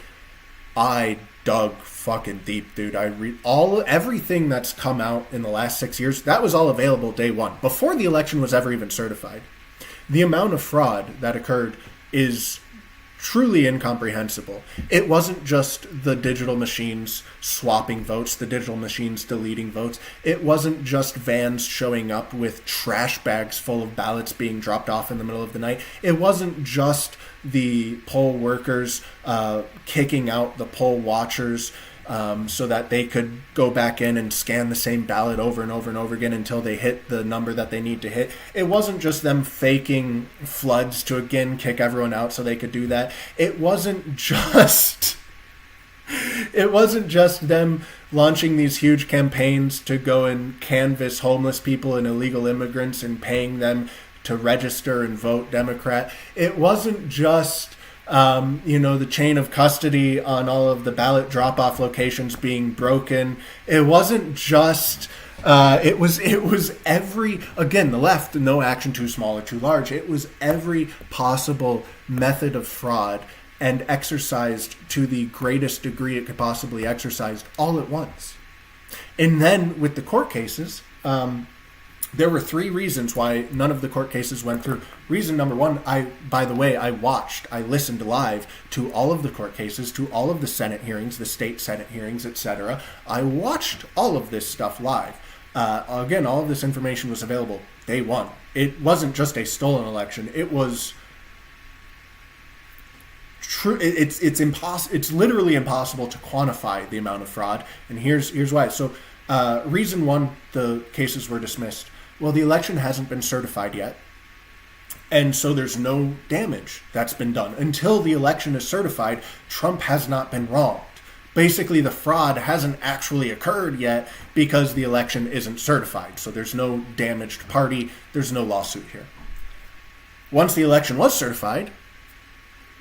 dug fucking deep, dude. I read everything that's come out in the last 6 years. That was all available day one before the election was ever even certified. The amount of fraud that occurred is truly incomprehensible. It wasn't just the digital machines swapping votes, the digital machines deleting votes. It wasn't just vans showing up with trash bags full of ballots being dropped off in the middle of the night. It wasn't just the poll workers kicking out the poll watchers so that they could go back in and scan the same ballot over and over and over again until they hit the number that they need to hit. It wasn't just them faking floods to again kick everyone out so they could do that. It wasn't just them launching these huge campaigns to go and canvass homeless people and illegal immigrants and paying them to register and vote Democrat. It wasn't just the chain of custody on all of the ballot drop-off locations being broken. It wasn't just it was every, again, the left, no action too small or too large. It was every possible method of fraud and exercised to the greatest degree it could possibly exercise all at once. And then with the court cases, there were 3 reasons why none of the court cases went through. Reason number 1, I listened live to all of the court cases, to all of the Senate hearings, the state Senate hearings, etc. I watched all of this stuff live. Again, all of this information was available day one. It wasn't just a stolen election. It was true. It's literally impossible to quantify the amount of fraud. And here's why. So, reason 1, the cases were dismissed. Well, the election hasn't been certified yet, and so there's no damage that's been done. Until the election is certified, Trump has not been wronged. Basically, the fraud hasn't actually occurred yet because the election isn't certified, so there's no damaged party, there's no lawsuit here. Once the election was certified,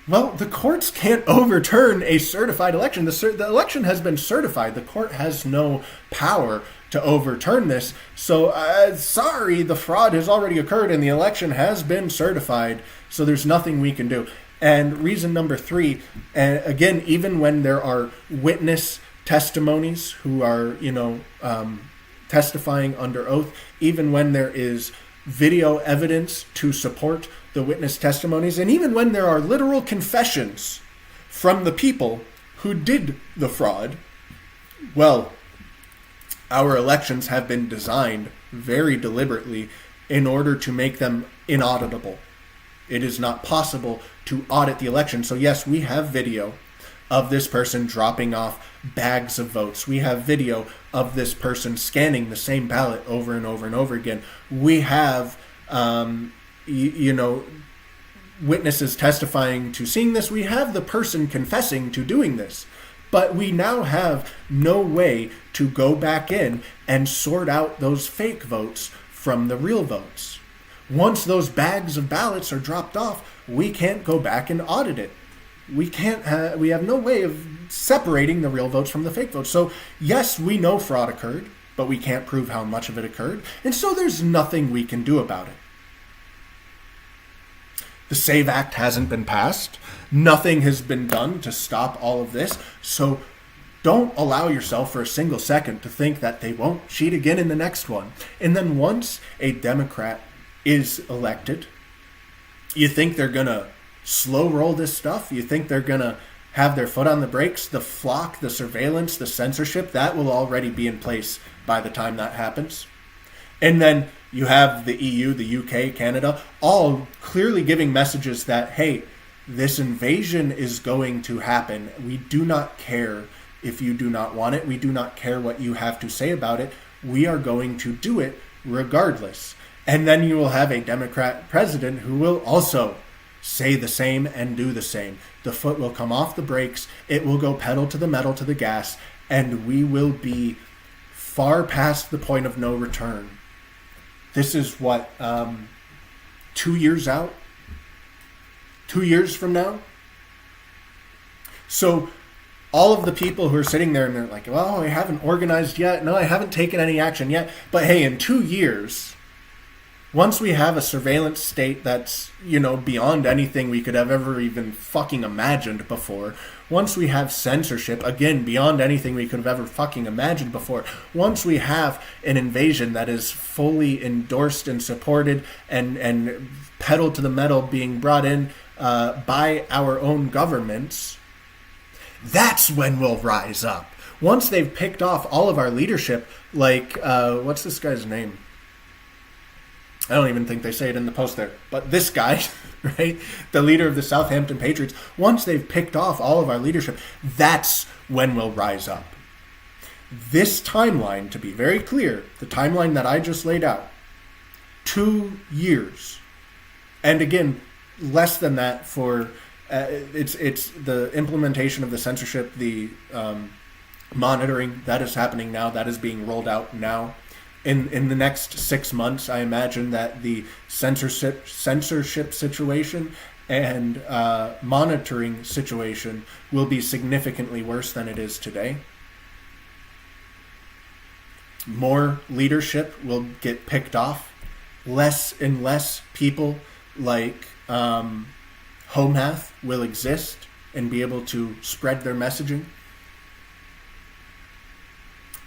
well, the courts can't overturn a certified election. The election has been certified. The court has no power to overturn this. So, sorry, the fraud has already occurred and the election has been certified. So there's nothing we can do. And reason number 3, and again, even when there are witness testimonies who are, testifying under oath, even when there is video evidence to support the witness testimonies, and even when there are literal confessions from the people who did the fraud, well, our elections have been designed very deliberately in order to make them inauditable. It is not possible to audit the election. So yes, we have video of this person dropping off bags of votes. We have video of this person scanning the same ballot over and over and over again. We have, witnesses testifying to seeing this. We have the person confessing to doing this. But we now have no way to go back in and sort out those fake votes from the real votes. Once those bags of ballots are dropped off, we can't go back and audit it. We have no way of separating the real votes from the fake votes. So yes, we know fraud occurred, but we can't prove how much of it occurred. And so there's nothing we can do about it. The SAVE Act hasn't been passed. Nothing has been done to stop all of this. So don't allow yourself for a single second to think that they won't cheat again in the next one. And then once a Democrat is elected, you think they're going to slow roll this stuff? You think they're going to have their foot on the brakes? The flock, the surveillance, the censorship, that will already be in place by the time that happens. And then you have the EU, the UK, Canada, all clearly giving messages that, hey, this invasion is going to happen. We do not care if you do not want it. We do not care what you have to say about it. We are going to do it regardless. And then you will have a Democrat president who will also say the same and do the same. The foot will come off the brakes. It will go pedal to the metal to the gas. And we will be far past the point of no return. This is what, 2 years out? 2 years from now? So all of the people who are sitting there and they're like, well, I haven't organized yet. No, I haven't taken any action yet. But hey, in 2 years, once we have a surveillance state that's, beyond anything we could have ever even fucking imagined before, once we have censorship, again, beyond anything we could have ever fucking imagined before, once we have an invasion that is fully endorsed and supported and pedal to the metal being brought in by our own governments, that's when we'll rise up. Once they've picked off all of our leadership, like, what's this guy's name? I don't even think they say it in the post there. But this guy, right, the leader of the Southampton Patriots, once they've picked off all of our leadership, that's when we'll rise up. This timeline, to be very clear, the timeline that I just laid out, 2 years. And again, less than that for, it's the implementation of the censorship, the monitoring, that is happening now, that is being rolled out now. In the next 6 months, I imagine that the censorship situation and monitoring situation will be significantly worse than it is today. More leadership will get picked off. Less and less people like Homehath will exist and be able to spread their messaging.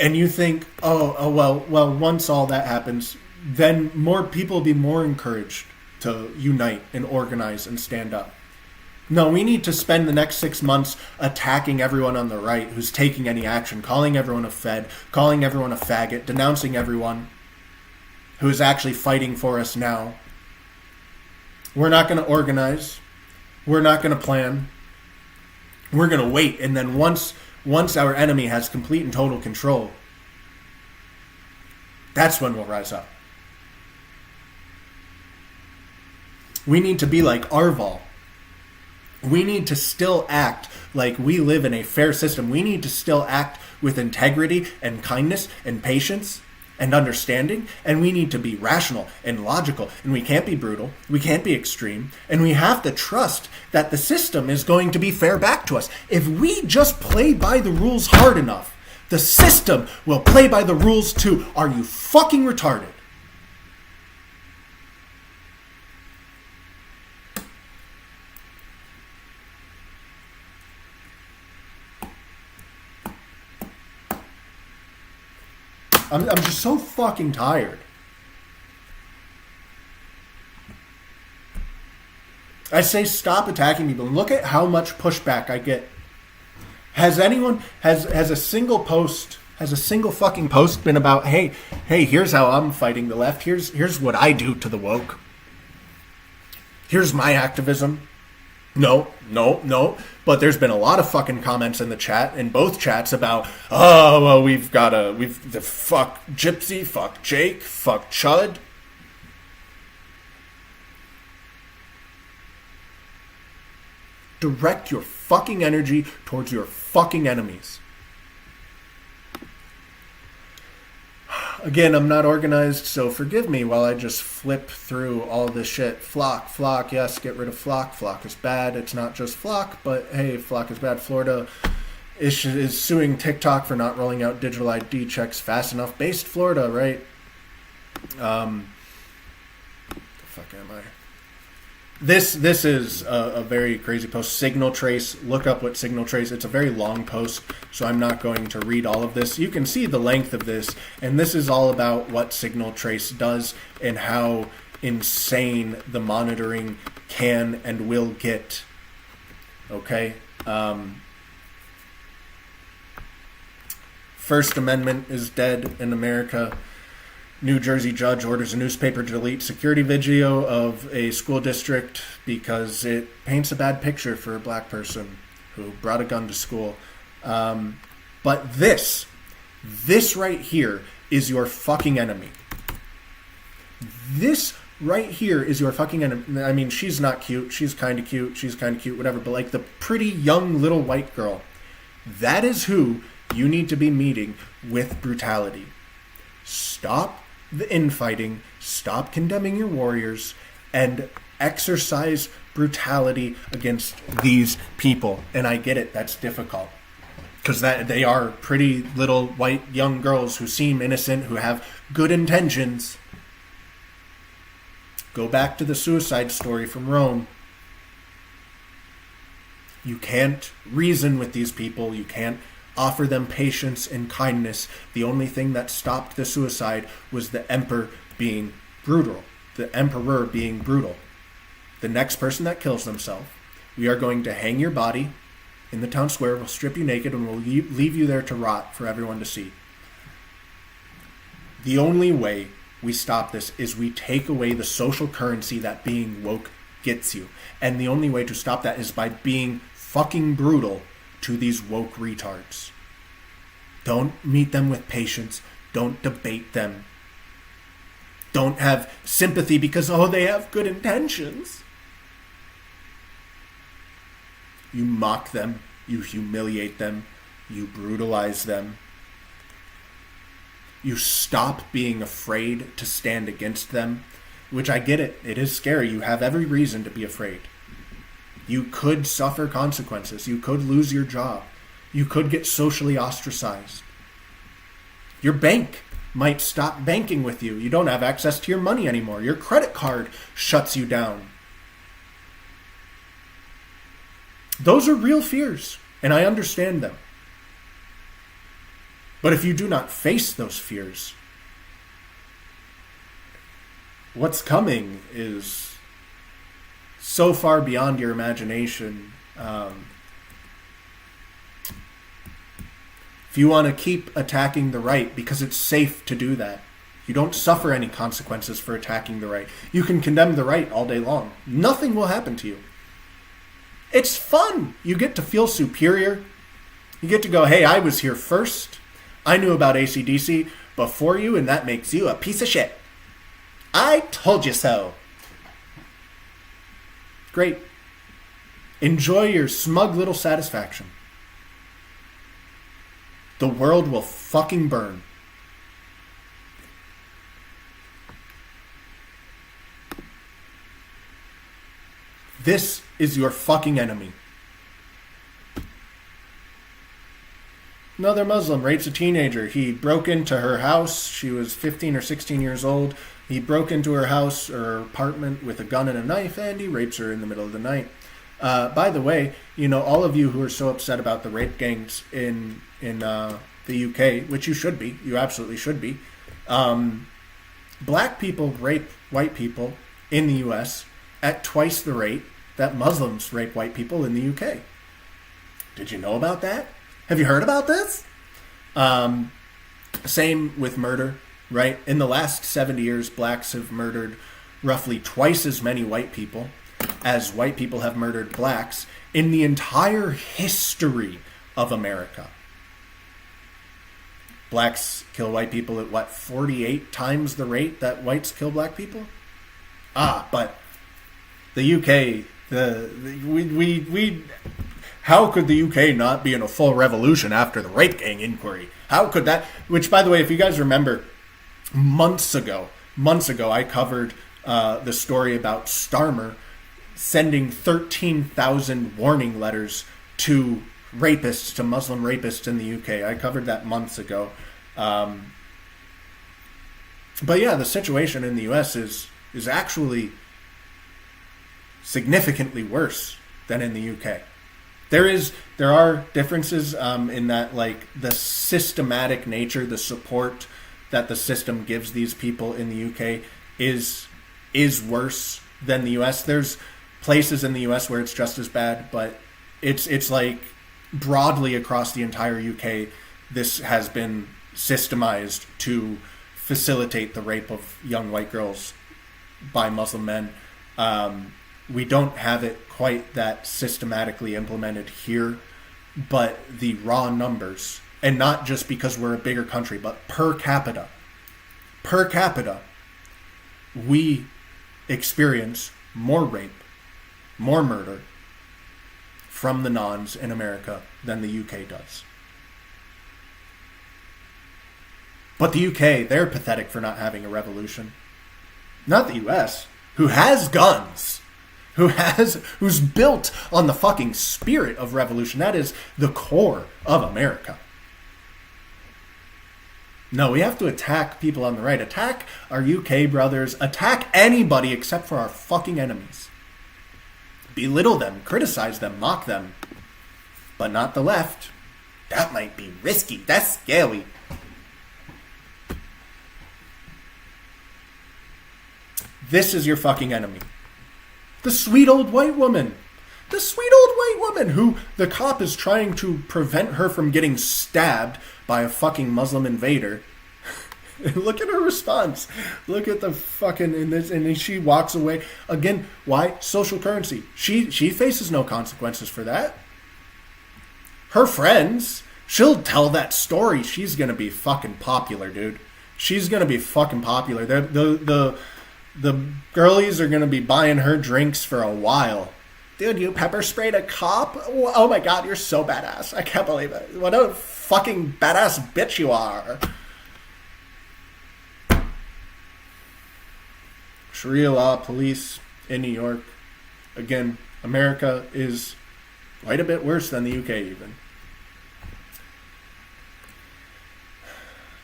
And you think, well, once all that happens, then more people will be more encouraged to unite and organize and stand up. No, we need to spend the next 6 months attacking everyone on the right who's taking any action, calling everyone a Fed, calling everyone a faggot, denouncing everyone who is actually fighting for us now. We're not going to organize. We're not going to plan. We're going to wait. And then once our enemy has complete and total control, that's when we'll rise up. We need to be like Arval. We need to still act like we live in a fair system. We need to still act with integrity and kindness and patience and understanding. And we need to be rational and logical. And we can't be brutal. We can't be extreme. And we have to trust that the system is going to be fair back to us. If we just play by the rules hard enough, the system will play by the rules too. Are you fucking retarded? I'm just so fucking tired. I say stop attacking people. Look at how much pushback I get. Has a single fucking post been about, hey, here's how I'm fighting the left. Here's what I do to the woke. Here's my activism. No. But there's been a lot of fucking comments in the chat, in both chats, about, oh, well, fuck Gypsy, fuck Jake, fuck Chud. Direct your fucking energy towards your fucking enemies. Again, I'm not organized, so forgive me while I just flip through all this shit. Flock, yes, get rid of Flock. Flock is bad. It's not just Flock, but hey, Flock is bad. Florida is suing TikTok for not rolling out digital ID checks fast enough. Based Florida, right? The fuck am I? This is a very crazy post. Signal Trace. Look up what Signal Trace. It's a very long post, so I'm not going to read all of this. You can see the length of this, and this is all about what Signal Trace does and how insane the monitoring can and will get. Okay? First Amendment is dead in America. New Jersey judge orders a newspaper to delete security video of a school district because it paints a bad picture for a black person who brought a gun to school. But this right here is your fucking enemy. This right here is your fucking enemy. I mean, she's not cute. She's kind of cute, whatever. But like the pretty young little white girl, that is who you need to be meeting with brutality. Stop the infighting, stop condemning your warriors, and exercise brutality against these people. And I get it, that's difficult. Because they are pretty little white young girls who seem innocent, who have good intentions. Go back to the suicide story from Rome. You can't reason with these people. You can't offer them patience and kindness. The only thing that stopped the suicide was the emperor being brutal. The emperor being brutal. The next person that kills themselves, we are going to hang your body in the town square. We'll strip you naked and we'll leave you there to rot for everyone to see. The only way we stop this is we take away the social currency that being woke gets you. And the only way to stop that is by being fucking brutal to these woke retards. Don't meet them with patience. Don't debate them. Don't have sympathy because, oh, they have good intentions. You mock them. You humiliate them. You brutalize them. You stop being afraid to stand against them, which I get it. It is scary. You have every reason to be afraid. You could suffer consequences. You could lose your job. You could get socially ostracized. Your bank might stop banking with you. You don't have access to your money anymore. Your credit card shuts you down. Those are real fears, and I understand them. But if you do not face those fears, what's coming is so far beyond your imagination. If you want to keep attacking the right, because it's safe to do that, you don't suffer any consequences for attacking the right. You can condemn the right all day long. Nothing will happen to you. It's fun. You get to feel superior. You get to go, hey, I was here first. I knew about AC/DC before you, and that makes you a piece of shit. I told you so. Great. Enjoy your smug little satisfaction. The world will fucking burn. This is your fucking enemy. Another Muslim rapes a teenager. He broke into her house. She was 15 or 16 years old. He broke into her house or apartment with a gun and a knife, and he rapes her in the middle of the night. By the way, you know, all of you who are so upset about the rape gangs in the UK, which you should be, you absolutely should be, black people rape white people in the US at twice the rate that Muslims rape white people in the UK. Did you know about that? Have you heard about this? Same with murder, right? In the last 70 years, blacks have murdered roughly twice as many white people as white people have murdered blacks in the entire history of America. Blacks kill white people at what, 48 times the rate that whites kill black people? But the UK, how could the UK not be in a full revolution after the rape gang inquiry? How could that? Which, by the way, if you guys remember, months ago, I covered the story about Starmer sending 13,000 warning letters to rapists, to Muslim rapists in the UK. I covered that months ago. But yeah, the situation in the US is actually significantly worse than in the UK. There are differences in that, like, the systematic nature, the support that the system gives these people in the UK is worse than the US. There's places in the US where it's just as bad, but it's like broadly across the entire UK, this has been systemized to facilitate the rape of young white girls by Muslim men. We don't have it quite that systematically implemented here, but the raw numbers, and not just because we're a bigger country, but per capita, we experience more rape, more murder from the nons in America than the UK does. But the UK, they're pathetic for not having a revolution. Not the US, who has guns. Who's built on the fucking spirit of revolution. That is the core of America. No, we have to attack people on the right. Attack our UK brothers. Attack anybody except for our fucking enemies. Belittle them, criticize them, mock them. but not the left. That might be risky. That's scary. This is your fucking enemy. The sweet old white woman. The sweet old white woman who the cop is trying to prevent her from getting stabbed by a fucking Muslim invader. Look at her response. Look at the fucking in this, and she walks away. Again, why? Social currency. She faces no consequences for that. Her friends, she'll tell that story. She's gonna be fucking popular, dude. She's gonna be fucking popular. The girlies are gonna be buying her drinks for a while. Dude, you pepper sprayed a cop? Oh my god, you're so badass. I can't believe it. What a fucking badass bitch you are. Sharia law, police in New York. Again, America is quite a bit worse than the UK even.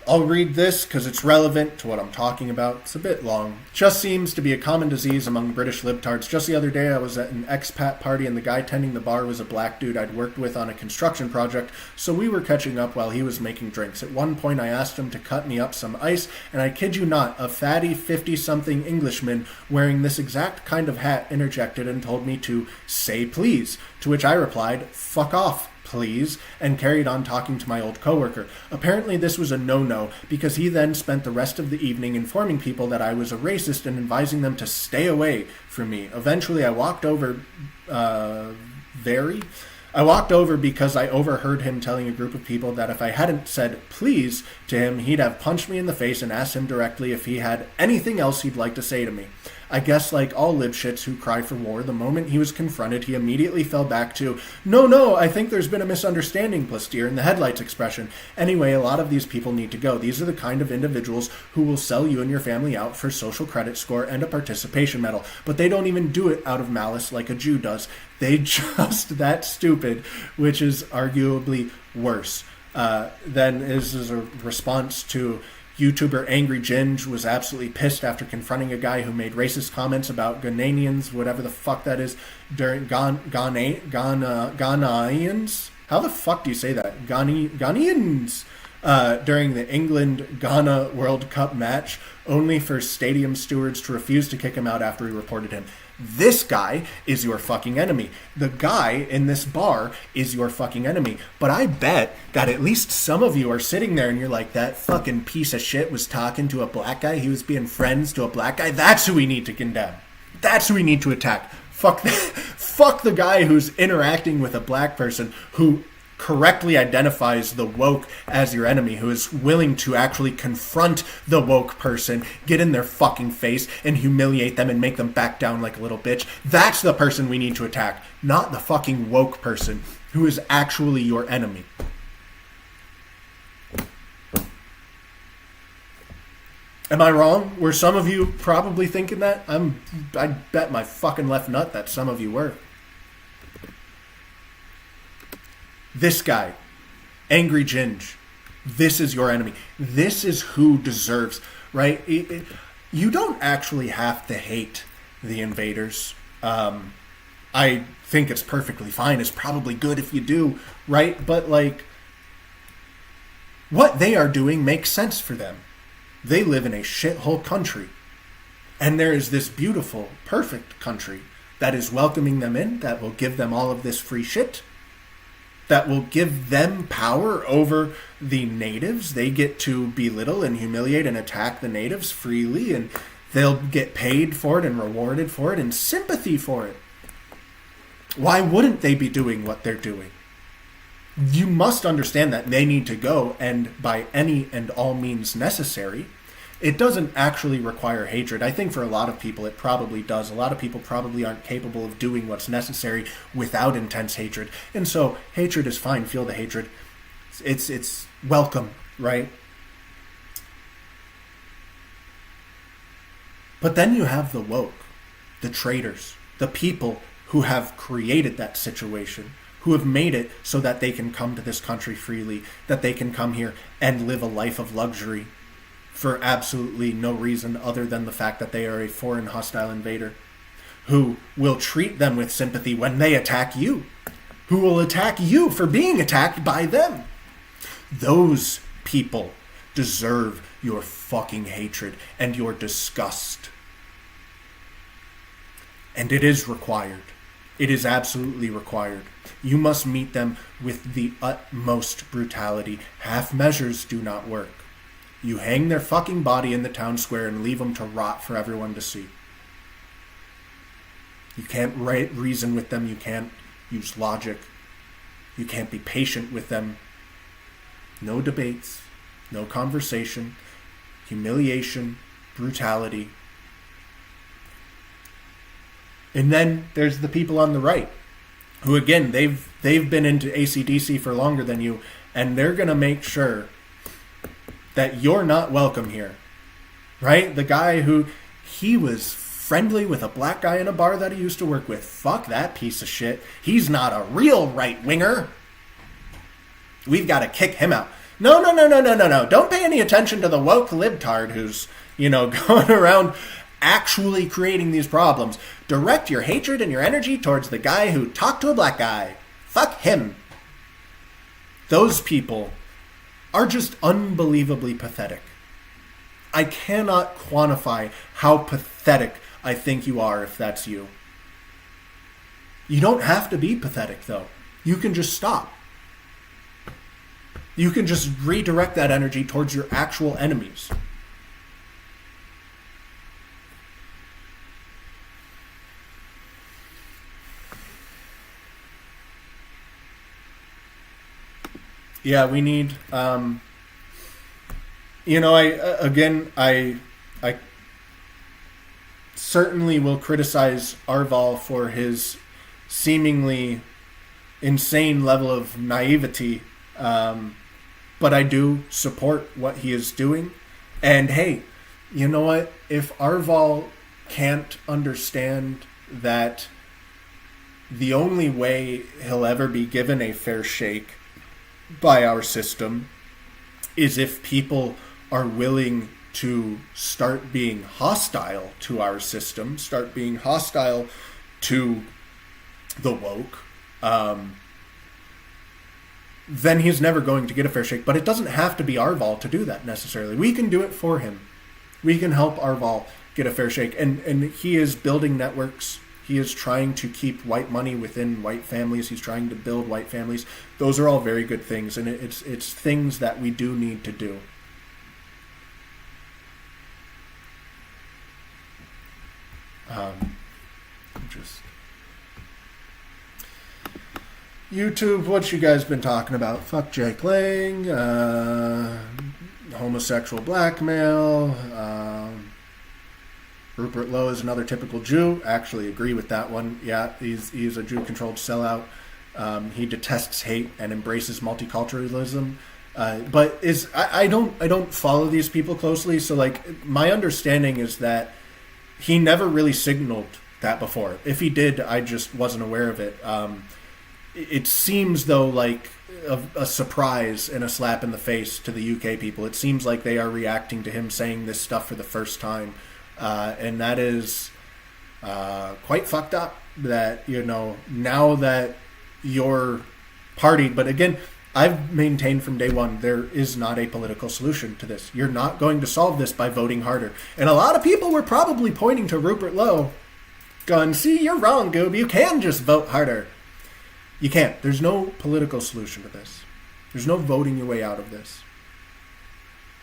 I'll read this because it's relevant to what I'm talking about. It's a bit long. Just seems to be a common disease among British libtards. Just the other day I was at an expat party and the guy tending the bar was a black dude I'd worked with on a construction project, so we were catching up while he was making drinks. At one point I asked him to cut me up some ice, and I kid you not, a fatty 50-something Englishman wearing this exact kind of hat interjected and told me to say please, to which I replied, fuck off, please, and carried on talking to my old coworker. Apparently this was a no-no, because he then spent the rest of the evening informing people that I was a racist and advising them to stay away from me. Eventually I walked over because I overheard him telling a group of people that if I hadn't said please to him, he'd have punched me in the face and asked him directly if he had anything else he'd like to say to me. I guess like all libshits who cry for war, the moment he was confronted, he immediately fell back to, no, I think there's been a misunderstanding, plus deer in the headlights expression. Anyway, a lot of these people need to go. These are the kind of individuals who will sell you and your family out for social credit score and a participation medal. But they don't even do it out of malice like a Jew does. They just that stupid, which is arguably worse. Then is a response to YouTuber Angry Ginge was absolutely pissed after confronting a guy who made racist comments about Ghanaians, whatever the fuck that is, during Ghanaians? How the fuck do you say that? Ghanaians! During the England-Ghana World Cup match, only for stadium stewards to refuse to kick him out after he reported him. This guy is your fucking enemy. The guy in this bar is your fucking enemy. But I bet that at least some of you are sitting there and you're like, that fucking piece of shit was talking to a black guy. He was being friends to a black guy. That's who we need to condemn. That's who we need to attack. Fuck the guy who's interacting with a black person who correctly identifies the woke as your enemy, who is willing to actually confront the woke person, get in their fucking face and humiliate them and make them back down like a little bitch. That's the person we need to attack, not the fucking woke person who is actually your enemy. Am I wrong? Were some of you probably thinking that? I bet my fucking left nut that some of you were. This guy, Angry Ginge, this is your enemy. This is who deserves, right? You don't actually have to hate the invaders. I think it's perfectly fine. It's probably good if you do, right? But like, what they are doing makes sense for them. They live in a shithole country. And there is this beautiful, perfect country that is welcoming them in, that will give them all of this free shit, that will give them power over the natives. They get to belittle and humiliate and attack the natives freely, and they'll get paid for it and rewarded for it and sympathy for it. Why wouldn't they be doing what they're doing? You must understand that they need to go, and by any and all means necessary. It doesn't actually require hatred. I think for a lot of people it probably does. A lot of people probably aren't capable of doing what's necessary without intense hatred. And so hatred is fine. Feel the hatred. It's welcome, right? But then you have the woke, the traitors, the people who have created that situation, who have made it so that they can come to this country freely, that they can come here and live a life of luxury for absolutely no reason other than the fact that they are a foreign hostile invader, who will treat them with sympathy when they attack you, who will attack you for being attacked by them. Those people deserve your fucking hatred and your disgust. And it is required. It is absolutely required. You must meet them with the utmost brutality. Half measures do not work. You hang their fucking body in the town square and leave them to rot for everyone to see. You can't reason with them. You can't use logic. You can't be patient with them. No debates. No conversation. Humiliation. Brutality. And then there's the people on the right who, again, they've been into AC/DC for longer than you, and they're going to make sure that you're not welcome here. Right? The guy who, he was friendly with a black guy in a bar that he used to work with. Fuck that piece of shit. He's not a real right-winger. We've got to kick him out. No. Don't pay any attention to the woke libtard who's, going around actually creating these problems. Direct your hatred and your energy towards the guy who talked to a black guy. Fuck him. Those people are just unbelievably pathetic. I cannot quantify how pathetic I think you are if that's you. You don't have to be pathetic, though. You can just stop. You can just redirect that energy towards your actual enemies. Yeah, we need, I certainly will criticize Arval for his seemingly insane level of naivety, but I do support what he is doing. And hey, you know what? If Arval can't understand that the only way he'll ever be given a fair shake by our system is if people are willing to start being hostile to our system, start being hostile to the woke, then he's never going to get a fair shake. But it doesn't have to be Arval to do that necessarily. We can do it for him. We can help Arval get a fair shake. And he is building networks. He is trying to keep white money within white families. He's trying to build white families. Those are all very good things, and it's things that we do need to do. YouTube, what you guys been talking about? Fuck Jake Lang, homosexual blackmail, Rupert Lowe is another typical Jew. Actually agree with that one. Yeah, he's a Jew-controlled sellout. He detests hate and embraces multiculturalism. But I don't follow these people closely, so my understanding is that he never really signaled that before. If he did, I just wasn't aware of it. It seems though like a surprise and a slap in the face to the UK people. It seems like they are reacting to him saying this stuff for the first time. And that is quite fucked up that, now that you're partied. But again, I've maintained from day one, there is not a political solution to this. You're not going to solve this by voting harder. And a lot of people were probably pointing to Rupert Lowe, going, see, you're wrong, Goob. You can just vote harder. You can't. There's no political solution to this. There's no voting your way out of this.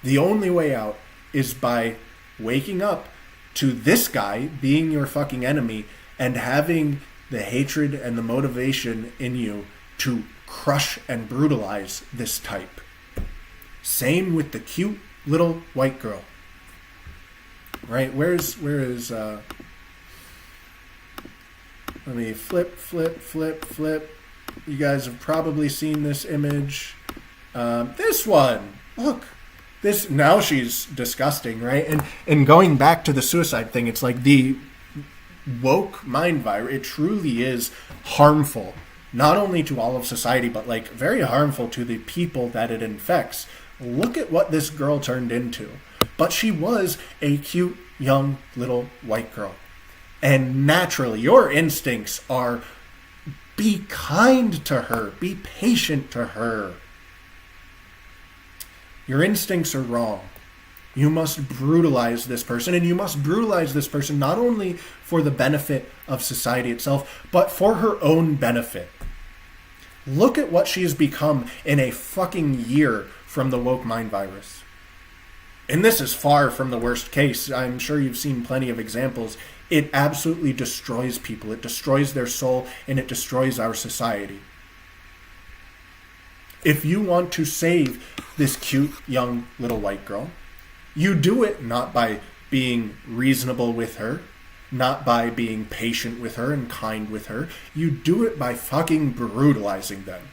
The only way out is by waking up to this guy being your fucking enemy and having the hatred and the motivation in you to crush and brutalize this type. Same with the cute little white girl. Right? Where is let me flip. You guys have probably seen this image. This one. Look. This, now she's disgusting, right? And going back to the suicide thing, it's like the woke mind virus, it truly is harmful, not only to all of society, but very harmful to the people that it infects. Look at what this girl turned into. But she was a cute, young, little white girl. And naturally, your instincts are Be kind to her. Be patient to her. Your instincts are wrong. You must brutalize this person, and you must brutalize this person not only for the benefit of society itself, but for her own benefit. Look at what she has become in a fucking year from the woke mind virus. And this is far from the worst case. I'm sure you've seen plenty of examples. It absolutely destroys people. It destroys their soul, and it destroys our society. If you want to save this cute, young, little white girl, you do it not by being reasonable with her, not by being patient with her and kind with her. You do it by fucking brutalizing them.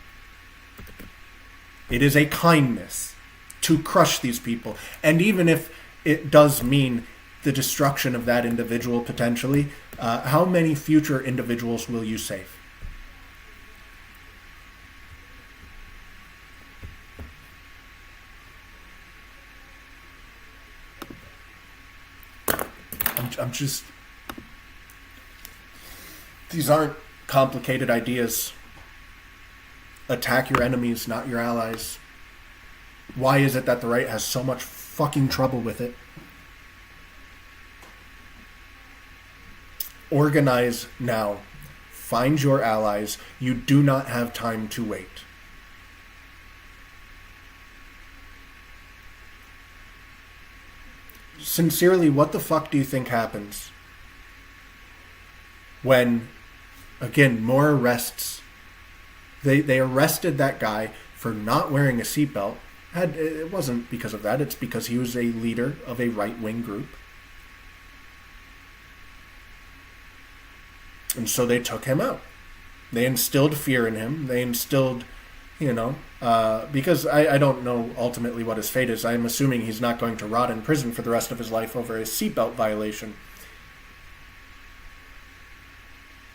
It is a kindness to crush these people. And even if it does mean the destruction of that individual potentially, how many future individuals will you save? I'm just... These aren't complicated ideas. Attack your enemies, not your allies. Why is it that the right has so much fucking trouble with it? Organize now. Find your allies. You do not have time to wait. Sincerely, what the fuck do you think happens when, again, more arrests? They arrested that guy for not wearing a seatbelt. It wasn't because of that. It's because he was a leader of a right-wing group. And so they took him out. They instilled fear in him. They instilled, because I don't know ultimately what his fate is. I'm assuming he's not going to rot in prison for the rest of his life over a seatbelt violation.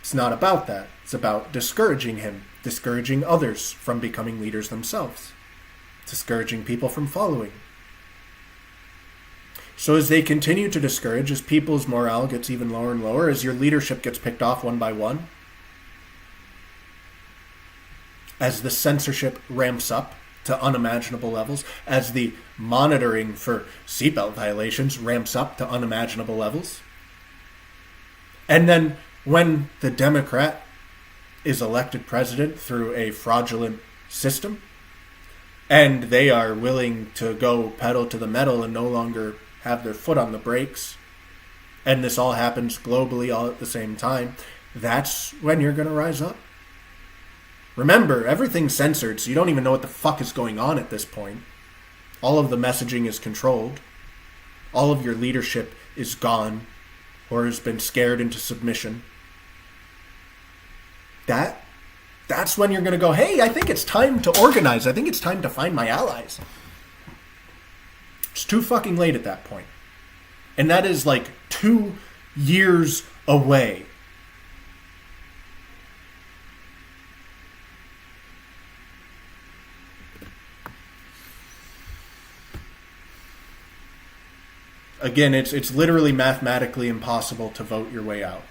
It's not about that. It's about discouraging him, discouraging others from becoming leaders themselves, discouraging people from following. So as they continue to discourage, as people's morale gets even lower and lower, as your leadership gets picked off one by one, as the censorship ramps up to unimaginable levels, as the monitoring for seatbelt violations ramps up to unimaginable levels, and then when the Democrat is elected president through a fraudulent system, and they are willing to go pedal to the metal and no longer have their foot on the brakes, and this all happens globally all at the same time, that's when you're going to rise up. Remember, everything's censored, so you don't even know what the fuck is going on at this point. All of the messaging is controlled. All of your leadership is gone or has been scared into submission. That's when you're going to go, hey, I think it's time to organize. I think it's time to find my allies. It's too fucking late at that point. And that is like 2 years away. Again, it's literally mathematically impossible to vote your way out.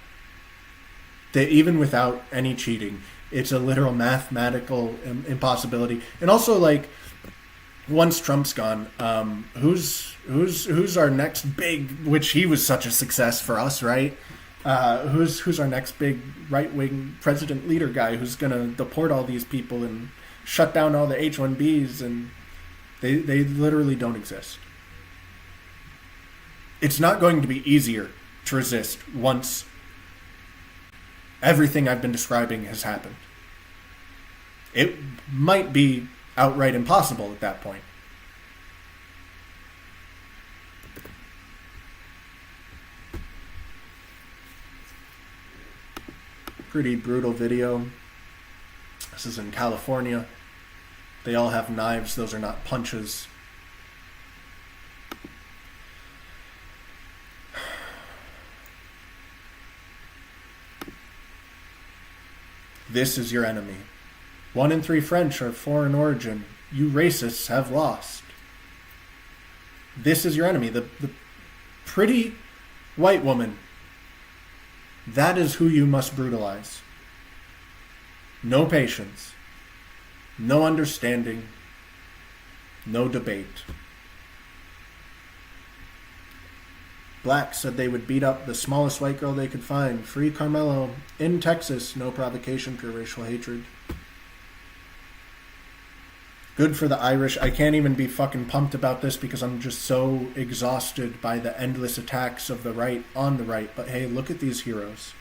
Even without any cheating, it's a literal mathematical impossibility. And also, like, once Trump's gone, who's our next big? Which he was such a success for us, right? Who's our next big right-wing president leader guy who's gonna deport all these people and shut down all the H-1Bs, and they literally don't exist. It's not going to be easier to resist once everything I've been describing has happened. It might be outright impossible at that point. Pretty brutal video. This is in California. They all have knives. Those are not punches. This is your enemy. 1 in 3 French are foreign origin. You racists have lost. This is your enemy. The pretty white woman. That is who you must brutalize. No patience. No understanding. No debate. Black said they would beat up the smallest white girl they could find. Free Carmelo. In Texas, no provocation, pure racial hatred. Good for the Irish. I can't even be fucking pumped about this because I'm just so exhausted by the endless attacks of the right on the right. But hey, look at these heroes.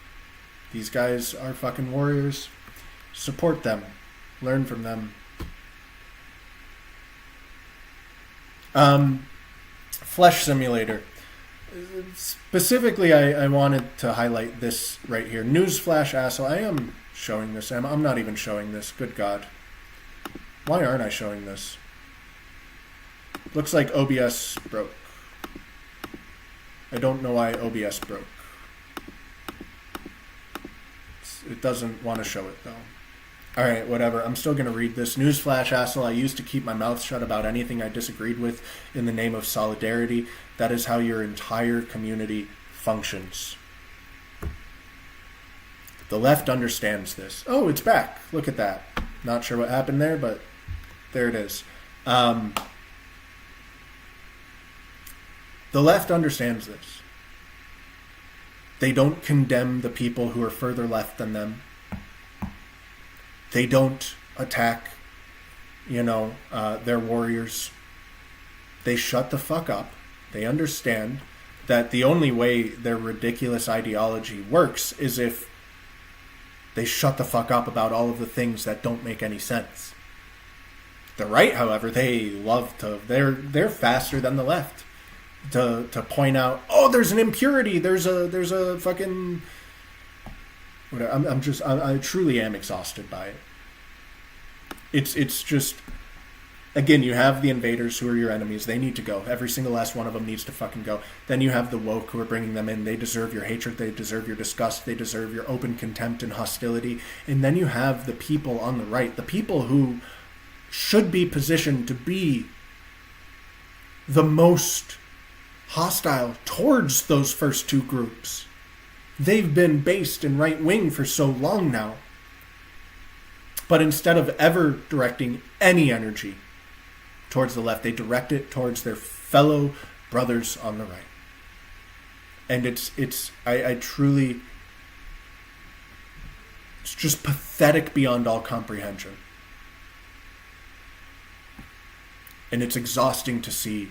These guys are fucking warriors. Support them. Learn from them. Flesh Simulator. Specifically, I wanted to highlight this right here. Newsflash, asshole. I am showing this. I'm not even showing this. Good God. Why aren't I showing this? Looks like OBS broke. I don't know why OBS broke. It doesn't want to show it, though. Alright, whatever. I'm still going to read this. Newsflash, asshole. I used to keep my mouth shut about anything I disagreed with in the name of solidarity. That is how your entire community functions. The left understands this. Oh, it's back. Look at that. Not sure what happened there, but there it is. The left understands this. They don't condemn the people who are further left than them. They don't attack, their warriors. They shut the fuck up. They understand that the only way their ridiculous ideology works is if they shut the fuck up about all of the things that don't make any sense. The right, however, they love to. They're faster than the left to point out. Oh, there's an impurity. There's a fucking. Whatever. I truly am exhausted by it. It's just. Again, you have the invaders who are your enemies. They need to go. Every single last one of them needs to fucking go. Then you have the woke who are bringing them in. They deserve your hatred. They deserve your disgust. They deserve your open contempt and hostility. And then you have the people on the right. The people who should be positioned to be the most hostile towards those first two groups. They've been based in right wing for so long now. But instead of ever directing any energy towards the left, they direct it towards their fellow brothers on the right. And I truly, it's just pathetic beyond all comprehension. And it's exhausting to see.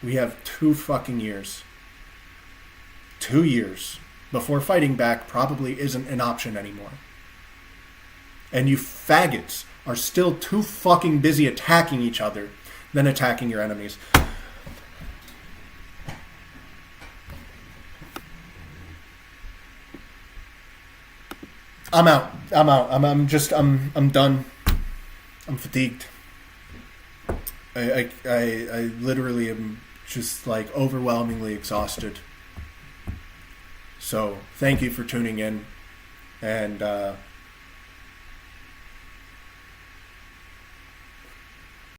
We have 2 fucking years. 2 years before fighting back probably isn't an option anymore. And you faggots are still too fucking busy attacking each other than attacking your enemies. I'm out. I'm done. I'm fatigued. I literally am just like overwhelmingly exhausted. So thank you for tuning in, and